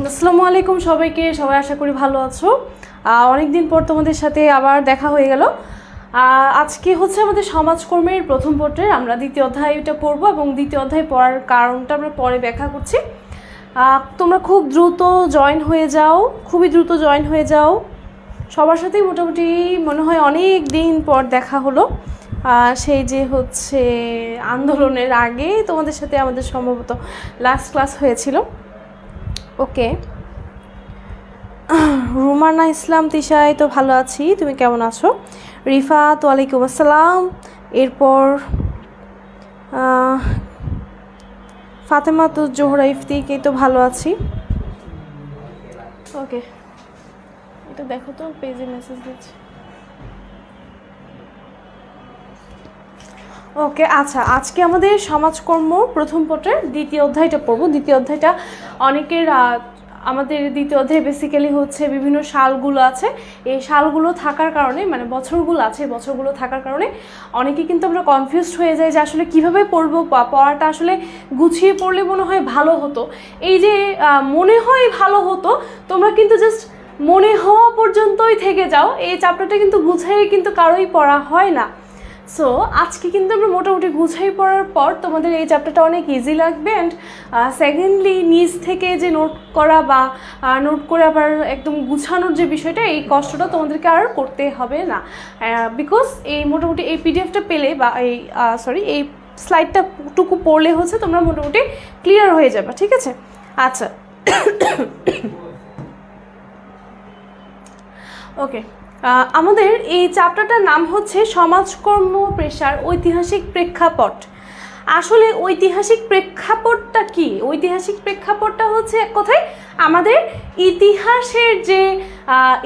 আসসালামু আলাইকুম সবাইকে। সবাই আশা করি ভালো আছো। অনেক দিন পর তোমাদের সাথে আবার দেখা হয়ে গেল। আজকে হচ্ছে আমাদের সমাজকর্মের প্রথম পত্রের আমরা দ্বিতীয় অধ্যায়টা পড়বো এবং দ্বিতীয় অধ্যায় পড়ার কারণটা আমরা পরে ব্যাখ্যা করছি। তোমরা খুব দ্রুত জয়েন হয়ে যাও, খুবই দ্রুত জয়েন হয়ে যাও। সবার সাথেই মোটামুটি মনে হয় অনেক দিন পর দেখা হলো। সেই যে হচ্ছে আন্দোলনের আগে তোমাদের সাথে আমাদের সম্ভবত লাস্ট ক্লাস হয়েছিল। ওকে, রুমানা ইসলাম তিশাই তো ভালো আছি, তুমি কেমন আছো? রিফাত ওয়ালাইকুম আসসালাম। এরপর ফাতেমা তো জোহরা ইফতিকে তো ভালো আছি। ওকে, এটা দেখো তো পেজে মেসেজ দিচ্ছি। ওকে আচ্ছা, আজকে আমাদের সমাজকর্ম প্রথম পত্রের দ্বিতীয় অধ্যায়টা পড়বো। দ্বিতীয় অধ্যায়টা অনেকের আমাদের দ্বিতীয় অধ্যায় বেসিক্যালি হচ্ছে বিভিন্ন সালগুলো আছে, এই সালগুলো থাকার কারণে মানে বছরগুলো আছে, বছরগুলো থাকার কারণে অনেকে কিন্তু আমরা কনফিউজড হয়ে যাই যে আসলে কীভাবে পড়বো বা পড়াটা আসলে গুছিয়ে পড়লে মনে হয় ভালো হতো। এই যে মনে হয় ভালো হতো, তোমরা কিন্তু জাস্ট মনে হওয়া পর্যন্তই থেকে যাও, এই চ্যাপ্টারটা কিন্তু গুছিয়ে কিন্তু কারোই পড়া হয় না। সো আজকে কিন্তু আমরা মোটামুটি গুছাই পড়ার পর তোমাদের এই চ্যাপ্টারটা অনেক ইজি লাগবে। অ্যান্ড সেকেন্ডলি নিজ থেকে যে নোট করা বা নোট করে আবার একদম গুছানোর যে বিষয়টা, এই কষ্টটা তোমাদেরকে আর করতে হবে না, বিকজ এই মোটামুটি এই পিডিএফটা পেলে বা এই স্লাইডটা টুকু পড়লে হচ্ছে তোমরা মোটামুটি ক্লিয়ার হয়ে যাবে। ঠিক আছে? আচ্ছা ওকে, আমাদের এই চ্যাপ্টারটার নাম হচ্ছে সমাজকর্ম পেশার ঐতিহাসিক প্রেক্ষাপট। আসলে ঐতিহাসিক প্রেক্ষাপটটা কি? ঐতিহাসিক প্রেক্ষাপটটা হচ্ছে এক কথায় আমাদের ইতিহাসের যে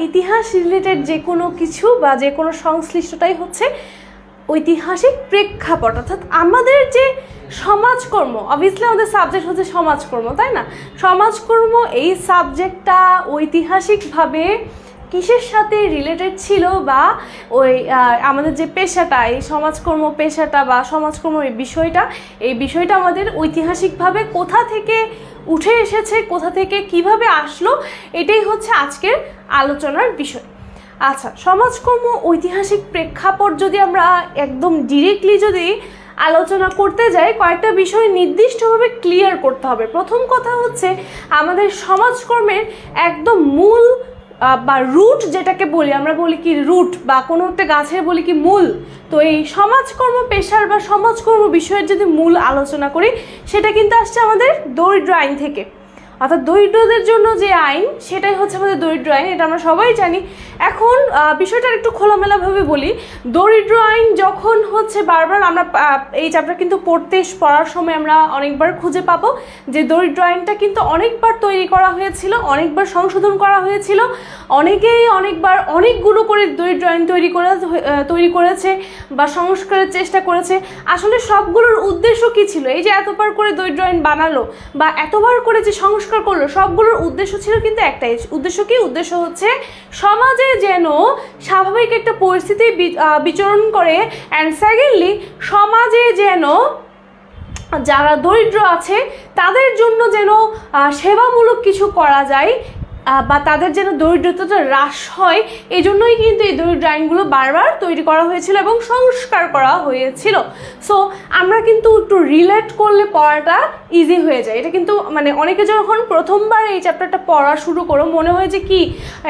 ইতিহাস রিলেটেড যে কোনো কিছু বা যে কোনো সংশ্লিষ্টতাই হচ্ছে ঐতিহাসিক প্রেক্ষাপট। অর্থাৎ আমাদের যে সমাজকর্ম, অবভিয়াসলি আমাদের সাবজেক্ট হচ্ছে সমাজকর্ম, তাই না? সমাজকর্ম এই সাবজেক্টটা ঐতিহাসিকভাবে কিসের সাথে রিলেটেড ছিল বা ওই আমাদের যে পেশাটা, এই সমাজকর্ম পেশাটা বা সমাজকর্ম এই বিষয়টা আমাদের ঐতিহাসিকভাবে কোথা থেকে উঠে এসেছে, কোথা থেকে কিভাবে আসলো, এটাই হচ্ছে আজকের আলোচনার বিষয়। আচ্ছা, সমাজকর্ম ঐতিহাসিক প্রেক্ষাপট যদি আমরা একদম ডিরেক্টলি যদি আলোচনা করতে যাই, কয়েকটা বিষয় নির্দিষ্টভাবে ক্লিয়ার করতে হবে। প্রথম কথা হচ্ছে আমাদের সমাজকর্মের একদম মূল বা রুট যেটাকে বলি, আমরা বলি কি রুট, বা কোনো একটা গাছের বলি কি মূল। তো এই সমাজকর্ম পেশার বা সমাজকর্ম বিষয়ের যদি মূল আলোচনা করি, সেটা কিন্তু আসছে আমাদের দরিদ্র আইন থেকে। অর্থাৎ দরিদ্রদের জন্য যে আইন, সেটাই হচ্ছে আমাদের দরিদ্র আইন, এটা আমরা সবাই জানি। এখন বিষয়টা একটু খোলামেলাভাবে বলি। দরিদ্র আইন যখন হচ্ছে বারবার আমরা এই চ্যাপ্টার কিন্তু পড়ার সময় আমরা অনেকবার খুঁজে পাবো যে দরিদ্র আইনটা কিন্তু অনেকবার তৈরি করা হয়েছিল, অনেকবার সংশোধন করা হয়েছিল, অনেকেই অনেকবার অনেকগুলো করে দরিদ্র আইন তৈরি করেছে বা সংস্কারের চেষ্টা করেছে। আসলে সবগুলোর উদ্দেশ্য কী ছিল? এই যে এতবার করে দরিদ্র আইন বানালো বা এতবার করে যে সংস্কার করলো, সবগুলোর উদ্দেশ্য ছিল কিন্তু একটাই। উদ্দেশ্য কি? উদ্দেশ্য হচ্ছে সমাজে যেন স্বাভাবিক একটা পরিস্থিতি বিচরণ করে, অ্যান্ড সেকেন্ডলি সমাজে যেন যারা দরিদ্র আছে তাদের জন্য যেন সেবামূলক কিছু করা যায় বা তাদের যেন দরিদ্রতাটা হ্রাস হয়, এই জন্যই কিন্তু এই দরিদ্র আইনগুলো বারবার তৈরি করা হয়েছিল এবং সংস্কার করা হয়েছিল। সো আমরা কিন্তু একটু রিলেট করলে পড়াটা ইজি হয়ে যায়। এটা কিন্তু মানে অনেকে যখন প্রথমবার এই চ্যাপ্টারটা পড়া শুরু করো, মনে হয় যে কি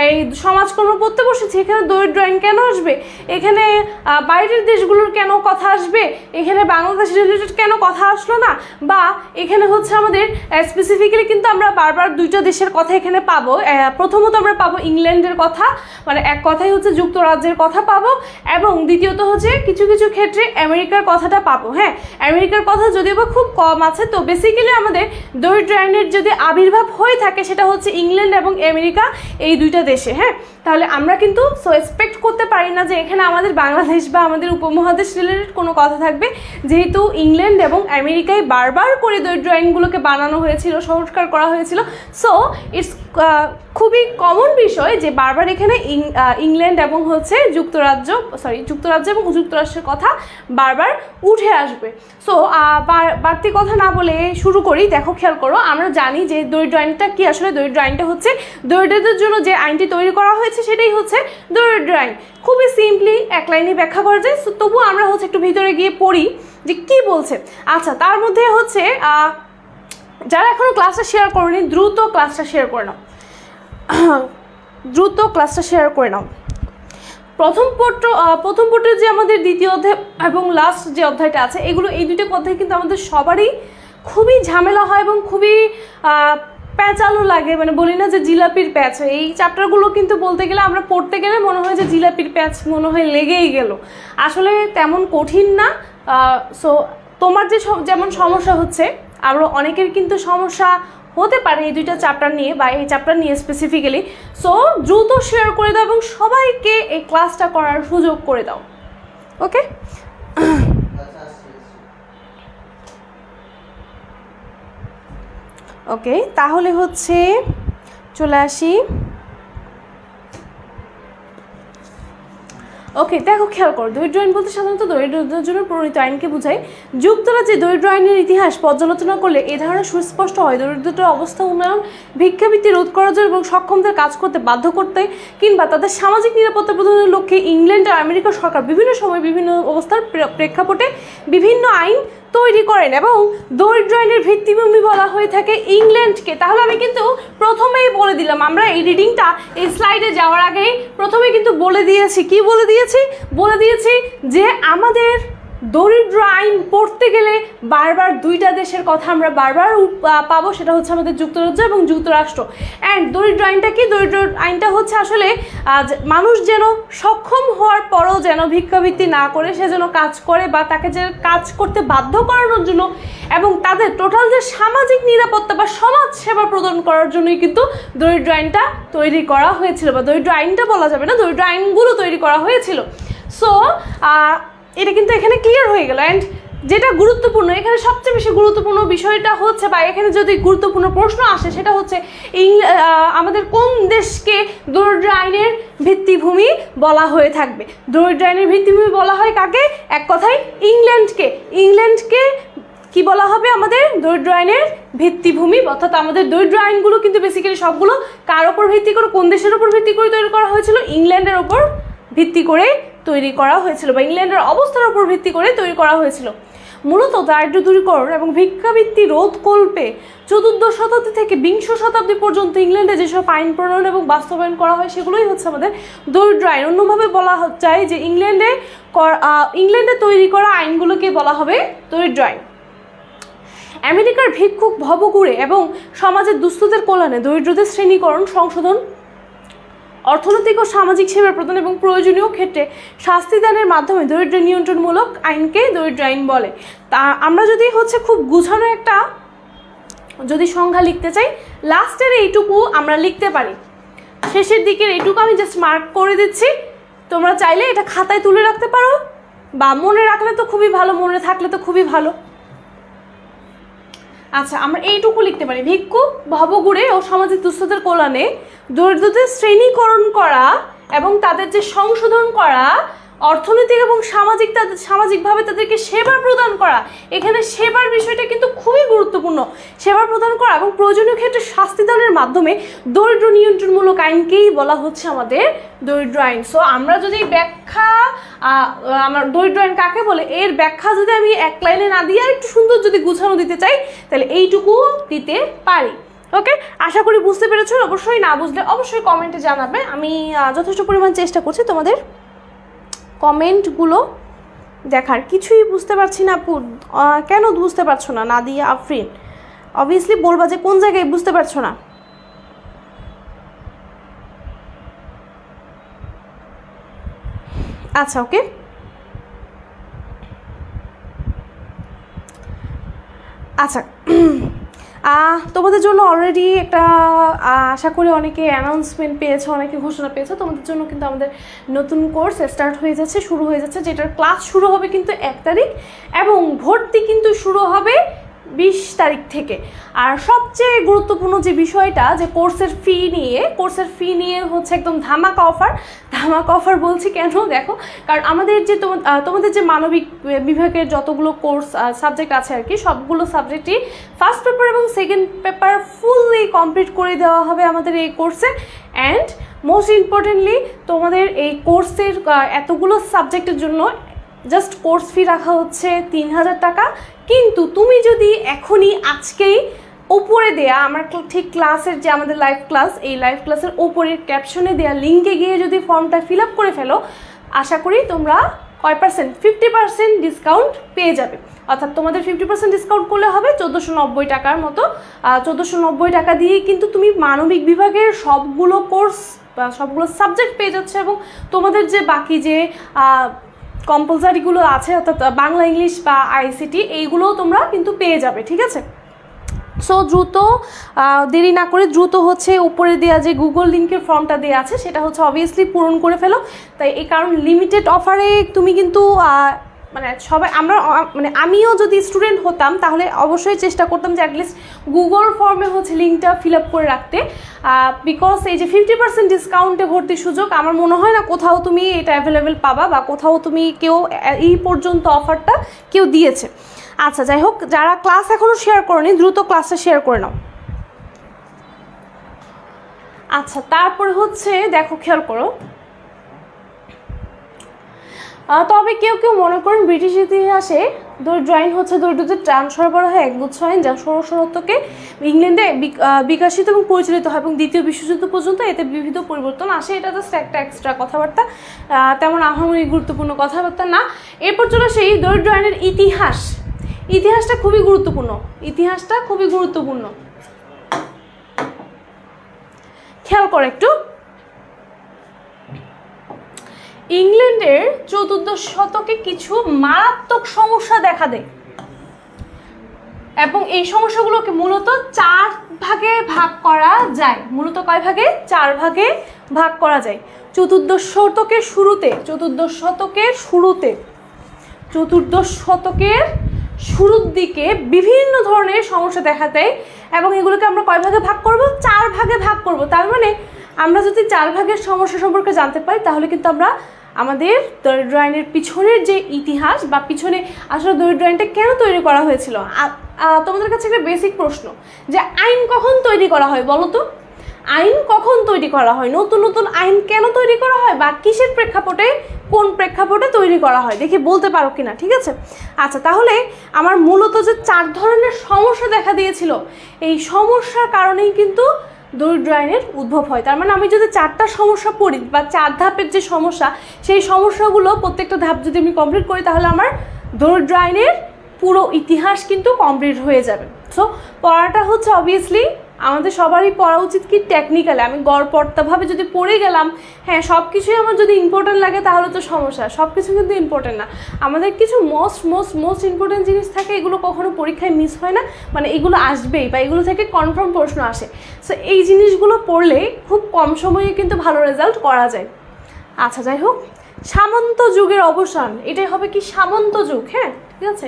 এই সমাজকর্ম পড়তে বসেছি, এখানে দরিদ্র আইন কেন আসবে, এখানে বাইরের দেশগুলোর কেন কথা আসবে, এখানে বাংলাদেশ রিলেটেড কেন কথা আসলো না, বা এখানে হচ্ছে আমাদের স্পেসিফিক্যালি কিন্তু আমরা বারবার দুইটা দেশের কথা এখানে পাবো। প্রথমত আমরা পাবো ইংল্যান্ডের কথা, মানে এক কথাই হচ্ছে যুক্তরাজ্যের কথা পাবো, এবং দ্বিতীয়ত হচ্ছে কিছু কিছু ক্ষেত্রে আমেরিকার কথাটা পাবো। হ্যাঁ, আমেরিকার কথা যদিও বা খুব কম আছে। তো বেসিক্যালি আমাদের দরিদ্র আইনের যদি আবির্ভাব হয়ে থাকে, সেটা হচ্ছে ইংল্যান্ড এবং আমেরিকা, এই দুইটা দেশে। হ্যাঁ, তাহলে আমরা কিন্তু সো এক্সপেক্ট করতে পারি না যে এখানে আমাদের বাংলাদেশ বা আমাদের উপমহাদেশ রিলেটেড কোনো কথা থাকবে, যেহেতু ইংল্যান্ড এবং আমেরিকায় বারবার করে দরিদ্র আইনগুলোকে বানানো হয়েছিল, সংস্কার করা হয়েছিল। সো ইটস খুবই কমন বিষয় যে বারবার এখানে ইংল্যান্ড এবং হচ্ছে যুক্তরাজ্য এবং যুক্তরাষ্ট্রের কথা বারবার উঠে আসবে। সো বাড়তি কথা না বলে শুরু করি। দেখো, খেয়াল করো, আমরা জানি যে দরিদ্র আইনটা কি। আসলে দরিদ্র আইনটা হচ্ছে দরিদ্রদের জন্য যে আইনটি তৈরি করা হয়েছে সেটাই হচ্ছে দরিদ্র আইন। খুবই সিম্পলি এক লাইনে ব্যাখ্যা করা যায়। তবুও আমরা হচ্ছে একটু ভিতরে গিয়ে পড়ি যে কি বলছে। আচ্ছা, তার মধ্যে হচ্ছে যারা এখনো ক্লাসটা শেয়ার করেনি দ্রুত ক্লাসটা শেয়ার করে নাও, প্রথম পত্রের যে আমাদের দ্বিতীয় অধ্যায় এবং লাস্ট যে অধ্যায়টা আছে, এই দুটো অধ্যায় কিন্তু আমাদের সবারই খুবই ঝামেলা হয় এবং খুবই প্যাঁচালো লাগে। মানে বলি না যে জিলাপির প্যাঁচ, এই চ্যাপ্টারগুলো কিন্তু বলতে গেলে আমরা পড়তে গেলে মনে হয় যে জিলাপির প্যাঁচ মনে হয় লেগেই গেল। আসলে তেমন কঠিন না। সো তোমার যেমন সমস্যা হচ্ছে, আরও অনেকের কিন্তু সমস্যা হতে পারে এই দুইটা চ্যাপ্টার নিয়ে বা এই চ্যাপ্টার নিয়ে স্পেসিফিক্যালি। সো দ্রুত শেয়ার করে দাও এবং সবাইকে এই ক্লাসটা করার সুযোগ করে দাও। ওকে, ওকে, তাহলে হচ্ছে চলে আসি। ওকে, দেখো, খেয়াল করো, দরিদ্র আইন বলতে সাধারণত দরিদ্রদের জন্য প্রণীত আইনকে বোঝায়। যুক্তরাজ্যে দরিদ্র আইনের ইতিহাস পর্যালোচনা করলে এ ধারণা সুস্পষ্ট হয় দরিদ্রদের অবস্থা উন্নয়ন, ভিক্ষাবৃত্তি রোধ করার জন্য এবং সক্ষমদের কাজ করতে বাধ্য করতে কিংবা তাদের সামাজিক নিরাপত্তা প্রদানের লক্ষ্যে ইংল্যান্ড আর আমেরিকার সরকার বিভিন্ন সময় বিভিন্ন অবস্থার প্রেক্ষাপটে বিভিন্ন আইন তৈরি করেন এবং দরিদ্র আইনের ভিত্তিভূমি বলা হয়ে থাকে ইংল্যান্ডকে। তাহলে আমি কিন্তু প্রথমেই বলে দিলাম, আমরা এই রিডিংটা এই স্লাইডে যাওয়ার আগেই প্রথমে কিন্তু বলে দিয়েছি। কি বলে দিয়েছি যে আমাদের দরিদ্র আইন পড়তে গেলে বারবার দুইটা দেশের কথা আমরা বারবার পাবো, সেটা হচ্ছে আমাদের যুক্তরাজ্য এবং যুক্তরাষ্ট্র। অ্যান্ড দরিদ্র আইনটা কি? দরিদ্র আইনটা হচ্ছে আসলে মানুষ যেন সক্ষম হওয়ার পরও যেন ভিক্ষাবৃত্তি না করে সে যেন কাজ করে বা তাকে যে কাজ করতে বাধ্য করানোর জন্য এবং তাদের টোটাল যে সামাজিক নিরাপত্তা বা সমাজ সেবা প্রদান করার জন্যই কিন্তু দরিদ্র আইনটা তৈরি করা হয়েছিল, বা দরিদ্র আইনটা বলা যাবে না, দরিদ্র আইনগুলো তৈরি করা হয়েছিল। সো এটা কিন্তু এখানে ক্লিয়ার হয়ে গেল। অ্যান্ড যেটা গুরুত্বপূর্ণ, এখানে সবচেয়ে বেশি গুরুত্বপূর্ণ বিষয়টা হচ্ছে, বা এখানে যদি গুরুত্বপূর্ণ প্রশ্ন আসে সেটা হচ্ছে আমাদের কোন দেশকে দরিদ্র আইনের ভিত্তিভূমি বলা হয়ে থাকবে। দরিদ্র আইনের ভিত্তিভূমি বলা হয় কাকে? এক কথায় ইংল্যান্ডকে কি বলা হবে? আমাদের দরিদ্র আইনের ভিত্তিভূমি। অর্থাৎ আমাদের দরিদ্র আইনগুলো কিন্তু বেসিক্যালি সবগুলো কার ওপর ভিত্তি করে, কোন দেশের ওপর ভিত্তি করে তৈরি করা হয়েছিল? ইংল্যান্ডের ওপর ভিত্তি করে তৈরি করা হয়েছিল, বা ইংল্যান্ডের অবস্থার উপর ভিত্তি করে তৈরি করা হয়েছিল। মূলত দারিদ্র দূরীকরণ এবং ভিক্ষাবৃত্তি রোধকল্পে 14 শতাব্দী থেকে 20 শতাব্দী পর্যন্ত ইংল্যান্ডে যেসব আইন প্রণয়ন এবং বাস্তবায়ন করা হয় সেগুলোই হচ্ছে আমাদের দরিদ্র আইন। অন্যভাবে বলা যায় যে ইংল্যান্ডে তৈরি করা আইনগুলোকে বলা হবে দরিদ্র আইন। আমেরিকার ভিক্ষুক ভবঘুরে এবং সমাজের দুস্থদের কল্যাণে দরিদ্রদের শ্রেণীকরণ, সংশোধন, অর্থনৈতিক ও সামাজিক সেবা প্রদান এবং প্রয়োজনীয় ক্ষেত্রে শাস্তি দানের মাধ্যমে দরিদ্র নিয়ন্ত্রণমূলক আইনকে দরিদ্র আইন বলে। তা আমরা যদি হচ্ছে খুব গুছানো একটা যদি সংজ্ঞা লিখতে চাই, লাস্টের এইটুকু আমরা লিখতে পারি, শেষের দিকের এইটুকু আমি জাস্ট মার্ক করে দিচ্ছি। তোমরা চাইলে এটা খাতায় তুলে রাখতে পারো, বা মনে রাখলে তো খুবই ভালো, মনে থাকলে তো খুবই ভালো। আচ্ছা, আমরা এইটুকু লিখতে পারি, ভিক্ষুক ভবঘুরে ও সমাজের দুস্থদের কল্যাণে দরিদ্রদের শ্রেণীকরণ করা এবং তাদের যে সংশোধন করা, অর্থনৈতিক এবং সামাজিকভাবে তাদেরকে সেবা প্রদান করা। এখানে সেবার বিষয়টা কিন্তু খুবই গুরুত্বপূর্ণ। সেবা প্রদান করা এবং প্রয়োজনীয় ক্ষেত্রে শাস্তিদানের মাধ্যমে দরিদ্র নিয়ন্ত্রণমূলক আইনকেই বলা হচ্ছে আমাদের দরিদ্র আইন। সো আমরা যদি আমার দরিদ্র আইন কাকে বলে এর ব্যাখ্যা যদি আমি এক লাইনে না দিয়ে একটু সুন্দর যদি গুছানো দিতে চাই তাহলে এইটুকু দিতে পারি। ওকে, আশা করি বুঝতে পেরেছো। অবশ্যই না বুঝলে অবশ্যই কমেন্টে জানাবে। আমি যথেষ্ট পরিমাণ চেষ্টা করছি তোমাদের কমেন্টগুলো দেখার। কিছুই বুঝতে পারছি না আপু, কেন বুঝতে পারছো না? নাদিয়া আফরিন, অবভিয়াসলি বলবা যে কোন জায়গায় বুঝতে পারছো না। আচ্ছা, ওকে, আচ্ছা, তোমাদের জন্য অলরেডি একটা আশা করি অনেকে অ্যানাউন্সমেন্ট পেয়েছে, অনেকে ঘোষণা পেয়েছে। তোমাদের জন্য কিন্তু আমাদের নতুন কোর্স স্টার্ট হয়ে যাচ্ছে, শুরু হয়ে যাচ্ছে, যেটার ক্লাস শুরু হবে কিন্তু 1 তারিখ এবং ভর্তি কিন্তু শুরু হবে 20 তারিখ থেকে। আর সবচেয়ে গুরুত্বপূর্ণ যে বিষয়টা, যে কোর্সের ফি নিয়ে হচ্ছে একদম ধামাকা অফার বলছি কেন দেখো, কারণ আমাদের যে তোমাদের যে মানবিক বিভাগের যতগুলো কোর্স সাবজেক্ট আছে আর কি, সবগুলো সাবজেক্টই ফার্স্ট পেপার এবং সেকেন্ড পেপার ফুললি কমপ্লিট করে দেওয়া হবে আমাদের এই কোর্সে। অ্যান্ড মোস্ট ইম্পর্টেন্টলি তোমাদের এই কোর্সের এতগুলো সাবজেক্টের জন্য জাস্ট কোর্স ফি রাখা হচ্ছে 3000 টাকা। কিন্তু তুমি যদি এখনই আজকেই ওপরে দেয়া আমার ঠিক ক্লাসের যে আমাদের লাইভ ক্লাস, এই লাইভ ক্লাসের ওপরের ক্যাপশনে দেওয়া লিঙ্কে গিয়ে যদি ফর্মটা ফিল আপ করে ফেলো, আশা করি তোমরা কয় পার্সেন্ট, 50% ডিসকাউন্ট পেয়ে যাবে। অর্থাৎ তোমাদের 50% ডিসকাউন্ট করলে হবে 1490 টাকার মতো। 1490 টাকা দিয়ে কিন্তু তুমি মানবিক বিভাগের সবগুলো কোর্স বা সবগুলো সাবজেক্ট পেয়ে যাচ্ছে, এবং তোমাদের যে বাকি যে কম্পালসারিগুলো আছে অর্থাৎ বাংলা, ইংলিশ বা আইসিটি, এইগুলোও তোমরা কিন্তু পেয়ে যাবে, ঠিক আছে। সো দ্রুত দেরি না করে দ্রুত হচ্ছে উপরে দেওয়া যে গুগল লিঙ্কের ফর্মটা দেওয়া আছে সেটা হচ্ছে অবভিয়াসলি পূরণ করে ফেলো। তাই এই কারণ লিমিটেড অফারে তুমি কিন্তু মানে সবাই আমিও যদি স্টুডেন্ট হতাম তাহলে অবশ্যই চেষ্টা করতাম যে অ্যাটলিস্ট গুগল ফর্মে হচ্ছে লিঙ্কটা ফিল আপ করে রাখতে, বিকজ এই যে 50% ডিসকাউন্টে ভর্তির সুযোগ আমার মনে হয় না কোথাও তুমি এটা অ্যাভেলেবেল পাবা বা কোথাও তুমি কেউ এই পর্যন্ত অফারটা কেউ দিয়েছে। আচ্ছা, যাই হোক, যারা ক্লাস এখনও শেয়ার করোনি দ্রুত ক্লাসটা শেয়ার করে নাও। আচ্ছা, তারপরে হচ্ছে দেখো, খেয়াল করো, তবে কেউ কেউ মনে করেন ব্রিটিশ ইতিহাসে দরিদ্র আইন হচ্ছে দরিদ্রদের ত্রাণ সরবরাহ একগুচ্ছ আইন, যা 1600 শতকে ইংল্যান্ডে বিকশিত এবং পরিচালিত হয় এবং দ্বিতীয় বিশ্বযুদ্ধ পর্যন্ত এতে বিবিধ পরিবর্তন আসে। এটা জাস্ট একটা এক্সট্রা কথাবার্তা, তেমন আহামরি গুরুত্বপূর্ণ কথাবার্তা না। এরপর চলে সেই দরিদ্র আইনের ইতিহাসটা খুবই গুরুত্বপূর্ণ। খেয়াল করো একটু, ইংল্যান্ডের 14 শতকে কিছু মারাত্মক সমস্যা দেখা দেয় এবং এই সমস্যাগুলোকে মূলত 4 ভাগে ভাগ করা যায়। মূলত কয় ভাগে? 4 ভাগে ভাগ করা যায়। 14 শতকের শুরুর দিকে বিভিন্ন ধরনের সমস্যা দেখা দেয় এবং এগুলোকে আমরা কয় ভাগে ভাগ করব? 4 ভাগে ভাগ করব। তার মানে আমরা যদি 4 ভাগের সমস্যা সম্পর্কে জানতে পারি তাহলে কিন্তু আমরা আমাদের দরিদ্র আইনের পিছনের যে ইতিহাস বা পিছনে আসলে দরিদ্র আইনটা কেন তৈরি করা হয়েছিল। তোমাদের কাছে একটা বেসিক প্রশ্ন, যে আইন কখন তৈরি করা হয় বলো তো? আইন কখন তৈরি করা হয়? নতুন নতুন আইন কেন তৈরি করা হয় বা কিসের প্রেক্ষাপটে, কোন প্রেক্ষাপটে তৈরি করা হয় দেখি বলতে পারো কিনা, ঠিক আছে। আচ্ছা, তাহলে আমার মূলত যে 4 ধরনের সমস্যা দেখা দিয়েছিল, এই সমস্যার কারণেই কিন্তু দরিদ্র আইনের উদ্ভব হয়। তার মানে আমি যদি 4টা সমস্যা পড়ি বা 4 ধাপের যে সমস্যা, সেই সমস্যাগুলো প্রত্যেকটা ধাপ যদি আমি কমপ্লিট করি তাহলে আমার দরিদ্র আইনের পুরো ইতিহাস কিন্তু কমপ্লিট হয়ে যাবে। সো পড়াটা হচ্ছে অবভিয়াসলি আমাদের সবারই পড়া উচিত কি টেকনিক্যালি। আমি গড়পড়তাভাবে যদি পড়ে গেলাম, হ্যাঁ সব কিছুই আমার যদি ইম্পর্টেন্ট লাগে তাহলে তো সমস্যা। সব কিছু কিন্তু ইম্পর্টেন্ট না, আমাদের কিছু মোস্ট ইম্পর্টেন্ট জিনিস থাকে, এগুলো কখনো পরীক্ষায় মিস হয় না, মানে এগুলো আসবেই বা এগুলো থেকে কনফার্ম প্রশ্ন আসে। সো এই জিনিসগুলো পড়লে খুব কম সময়ে কিন্তু ভালো রেজাল্ট করা যায়। আচ্ছা, যাই হোক, সামন্ত যুগের অবসান, এটাই হবে কি সামন্ত যুগ। হ্যাঁ, ঠিক আছে,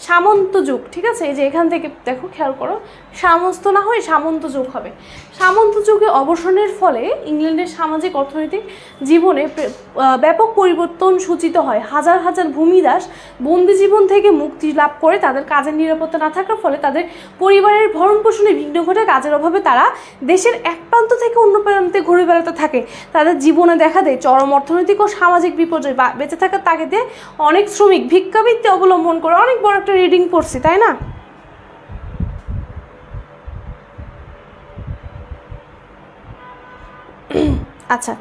সামন্ত যুগ, ঠিক আছে। এই যে এখান থেকে দেখো, খেয়াল করো, সামস্ত না হয় সামন্ত যুগ হবে। সামন্ত যুগে অবসানের ফলে ইংল্যান্ডের সামাজিক অর্থনৈতিক জীবনে ব্যাপক পরিবর্তন সূচিত হয়। হাজার হাজার ভূমিদাস বন্দি জীবন থেকে মুক্তি লাভ করে তাদের কাজের নিরাপত্তা না থাকার ফলে তাদের পরিবারের ভরণ পোষণে বিঘ্ন ঘটে। কাজের অভাবে তারা দেশের এক প্রান্ত থেকে অন্য প্রান্তে ঘুরে বেড়াতে থাকে। তাদের জীবনে দেখা দেয় চরম অর্থনৈতিক ও সামাজিক বিপর্যয়। বেঁচে থাকার তাগিদে অনেক শ্রমিক ভিক্ষাবৃত্তি অবলম্বন করে। অনেক বড় একটা রিডিং পড়ছি, তাই না? আচ্ছা,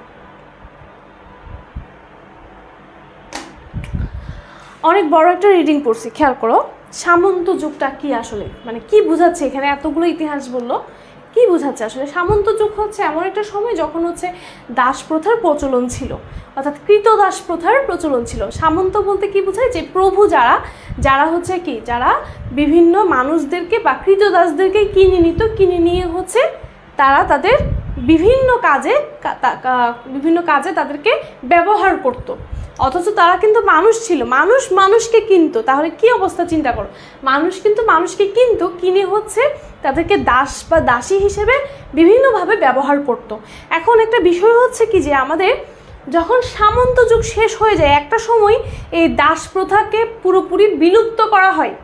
অনেক বড় একটা রিডিং পড়ছি, খেয়াল করো। সামন্ত যুগটা কি আসলে, মানে কি বোঝাচ্ছে এখানে? এতগুলো ইতিহাস বললো, কি বোঝাচ্ছে আসলে? সামন্ত যুগ হচ্ছে এমন একটা সময় যখন হচ্ছে দাস প্রথার প্রচলন ছিল, অর্থাৎ কৃতদাস প্রথার প্রচলন ছিল। সামন্ত বলতে কি বোঝায়? যে প্রভু যারা হচ্ছে কি, যারা বিভিন্ন মানুষদেরকে বা কৃতদাসদেরকে কিনে নিয়ে হচ্ছে তারা তাদের বিভিন্ন কাজে তাদেরকে ব্যবহার করত। অথচ তারা কিন্তু মানুষ ছিল, মানুষ মানুষকে কিনতো। তাহলে কি অবস্থা চিন্তা করো, মানুষ কিন্তু মানুষকে কিনতো, কিনে হচ্ছে তাদেরকে দাস বা দাসী হিসেবে বিভিন্নভাবে ব্যবহার করত। এখন একটা বিষয় হচ্ছে কি যে আমাদের যখন সামন্ত যুগ শেষ হয়ে যায় একটা সময় এই দাস প্রথাকে পুরোপুরি বিলুপ্ত করা হয়।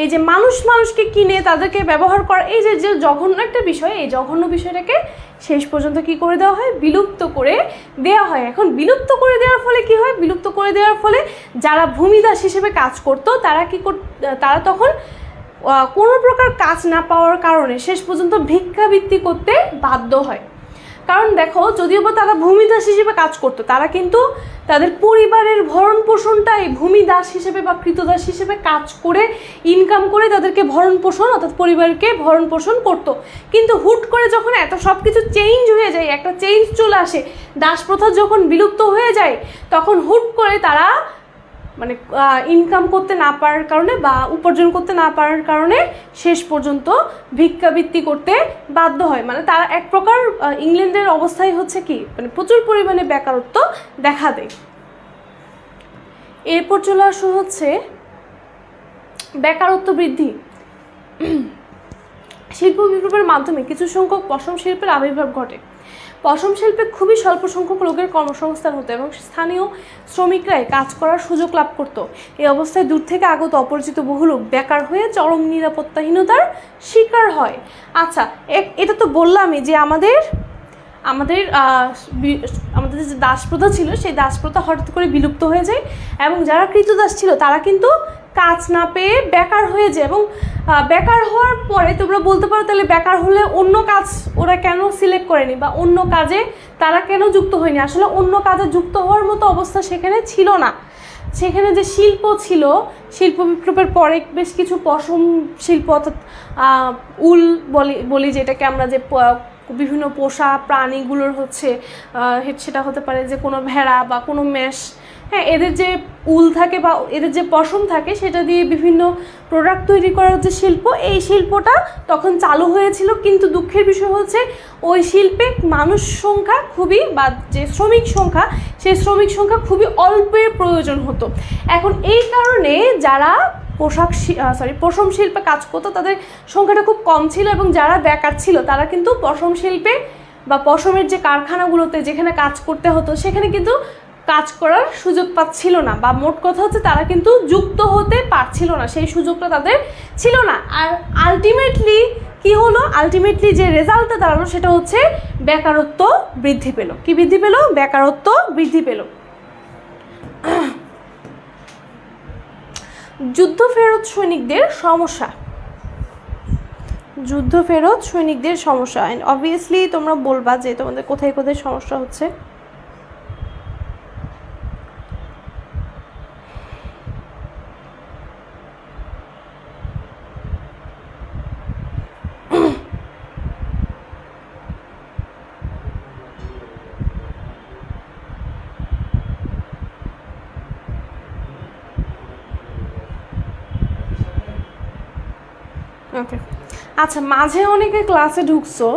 এই যে মানুষ মানুষকে কিনে তাদেরকে ব্যবহার করা, এই যে জঘন্য একটা বিষয়, এই জঘন্য বিষয়টাকে শেষ পর্যন্ত কি করে দেওয়া হয়, বিলুপ্ত করে দেওয়া হয়। এখন বিলুপ্ত করে দেওয়ার ফলে কি হয়, বিলুপ্ত করে দেওয়ার ফলে যারা ভূমিদাস হিসেবে কাজ করতো তারা তখন কোনো প্রকার কাজ না পাওয়ার কারণে শেষ পর্যন্ত ভিক্ষাবৃত্তি করতে বাধ্য হয়। কারণ দেখো, যদিও বা তারা ভূমিদাস হিসেবে কাজ করতো, তারা কিন্তু তাদের পরিবারের ভরণ পোষণটা এই ভূমিদাস হিসেবে বা কৃতদাস হিসেবে কাজ করে ইনকাম করে তাদেরকে ভরণ পোষণ অর্থাৎ পরিবারকে ভরণ পোষণ করতো। কিন্তু হুট করে যখন এত সব কিছু চেঞ্জ হয়ে যায়, একটা চেঞ্জ চলে আসে, দাস প্রথা যখন বিলুপ্ত হয়ে যায়, তখন হুট করে তারা মানে ইনকাম করতে না পারার কারণে বা উপার্জন করতে না পারার কারণে শেষ পর্যন্ত ভিক্ষাবৃত্তি করতে বাধ্য হয়। মানে তারা এক প্রকার ইংল্যান্ডের অবস্থায় হচ্ছে কি, মানে প্রচুর পরিমাণে বেকারত্ব দেখা দেয়। এরপর চলে আসা হচ্ছে বেকারত্ব বৃদ্ধি। শিল্প বিপ্লবের মাধ্যমে কিছু সংখ্যক পশম শিল্পের আবির্ভাব ঘটে। পশম শিল্পে খুবই স্বল্প সংখ্যক লোকের কর্মসংস্থান হতো এবং স্থানীয় শ্রমিকরাই কাজ করার সুযোগ লাভ করত। এই অবস্থায় দূর থেকে আগত অপরিচিত বহু লোক বেকার হয়ে চরম নিরাপত্তাহীনতার শিকার হয়। আচ্ছা, এটা তো বললামই যে আমাদের যে দাসপ্রথা ছিল, সেই দাসপ্রথা হঠাৎ করে বিলুপ্ত হয়ে যায় এবং যারা কৃতদাস ছিল তারা কিন্তু কাজ না পেয়ে বেকার হয়ে যায়। এবং বেকার হওয়ার পরে তোমরা বলতে পারো তাহলে বেকার হলে অন্য কাজ ওরা কেন সিলেক্ট করেনি বা অন্য কাজে তারা কেন যুক্ত হয়নি। আসলে অন্য কাজে যুক্ত হওয়ার মতো অবস্থা সেখানে ছিল না। সেখানে যে শিল্প ছিল, শিল্প বিপ্লবের পরে বেশ কিছু পশম শিল্প অর্থাৎ উল বলি যেটাকে আমরা, যে বিভিন্ন পোষা প্রাণীগুলোর হচ্ছে সেটা হতে পারে যে কোনো ভেড়া বা কোনো মেষ, হ্যাঁ, এদের যে উল থাকে বা এদের যে পশম থাকে সেটা দিয়ে বিভিন্ন প্রোডাক্ট তৈরি করার যে শিল্প, এই শিল্পটা তখন চালু হয়েছিল। কিন্তু দুঃখের বিষয় হচ্ছে ওই শিল্পে মানুষ সংখ্যা খুবই, বা যে শ্রমিক সংখ্যা, সেই শ্রমিক সংখ্যা খুবই অল্পের প্রয়োজন হতো। এখন এই কারণে যারা পশম শিল্পে কাজ করতো তাদের সংখ্যাটা খুব কম ছিল এবং যারা বেকার ছিল তারা কিন্তু পশম শিল্পে বা পশমের যে কারখানাগুলোতে যেখানে কাজ করতে হতো সেখানে কিন্তু কাজ করার সুযোগ পাচ্ছিল না, বা মোট কথা হচ্ছে তারা কিন্তু যুক্ত হতে পারছিল না, সেই সুযোগটা তাদের ছিল না। আর আলটিমেটলি কি হলো, আলটিমেটলি যে রেজাল্টটা দাঁড়ালো সেটা হচ্ছে বেকারত্ব বৃদ্ধি পেল। কি বৃদ্ধি পেল? বেকারত্ব বৃদ্ধি পেল। যুদ্ধ ফেরত সৈনিকদের সমস্যা। যুদ্ধ ফেরত সৈনিকদের সমস্যা, এন্ড অবভিয়াসলি তোমরা বলবা যে তোমাদের কোথায় কোথায় সমস্যা হচ্ছে। ওকে, আচ্ছা, মাঝে অনেকে ক্লাসে ঢুকছো,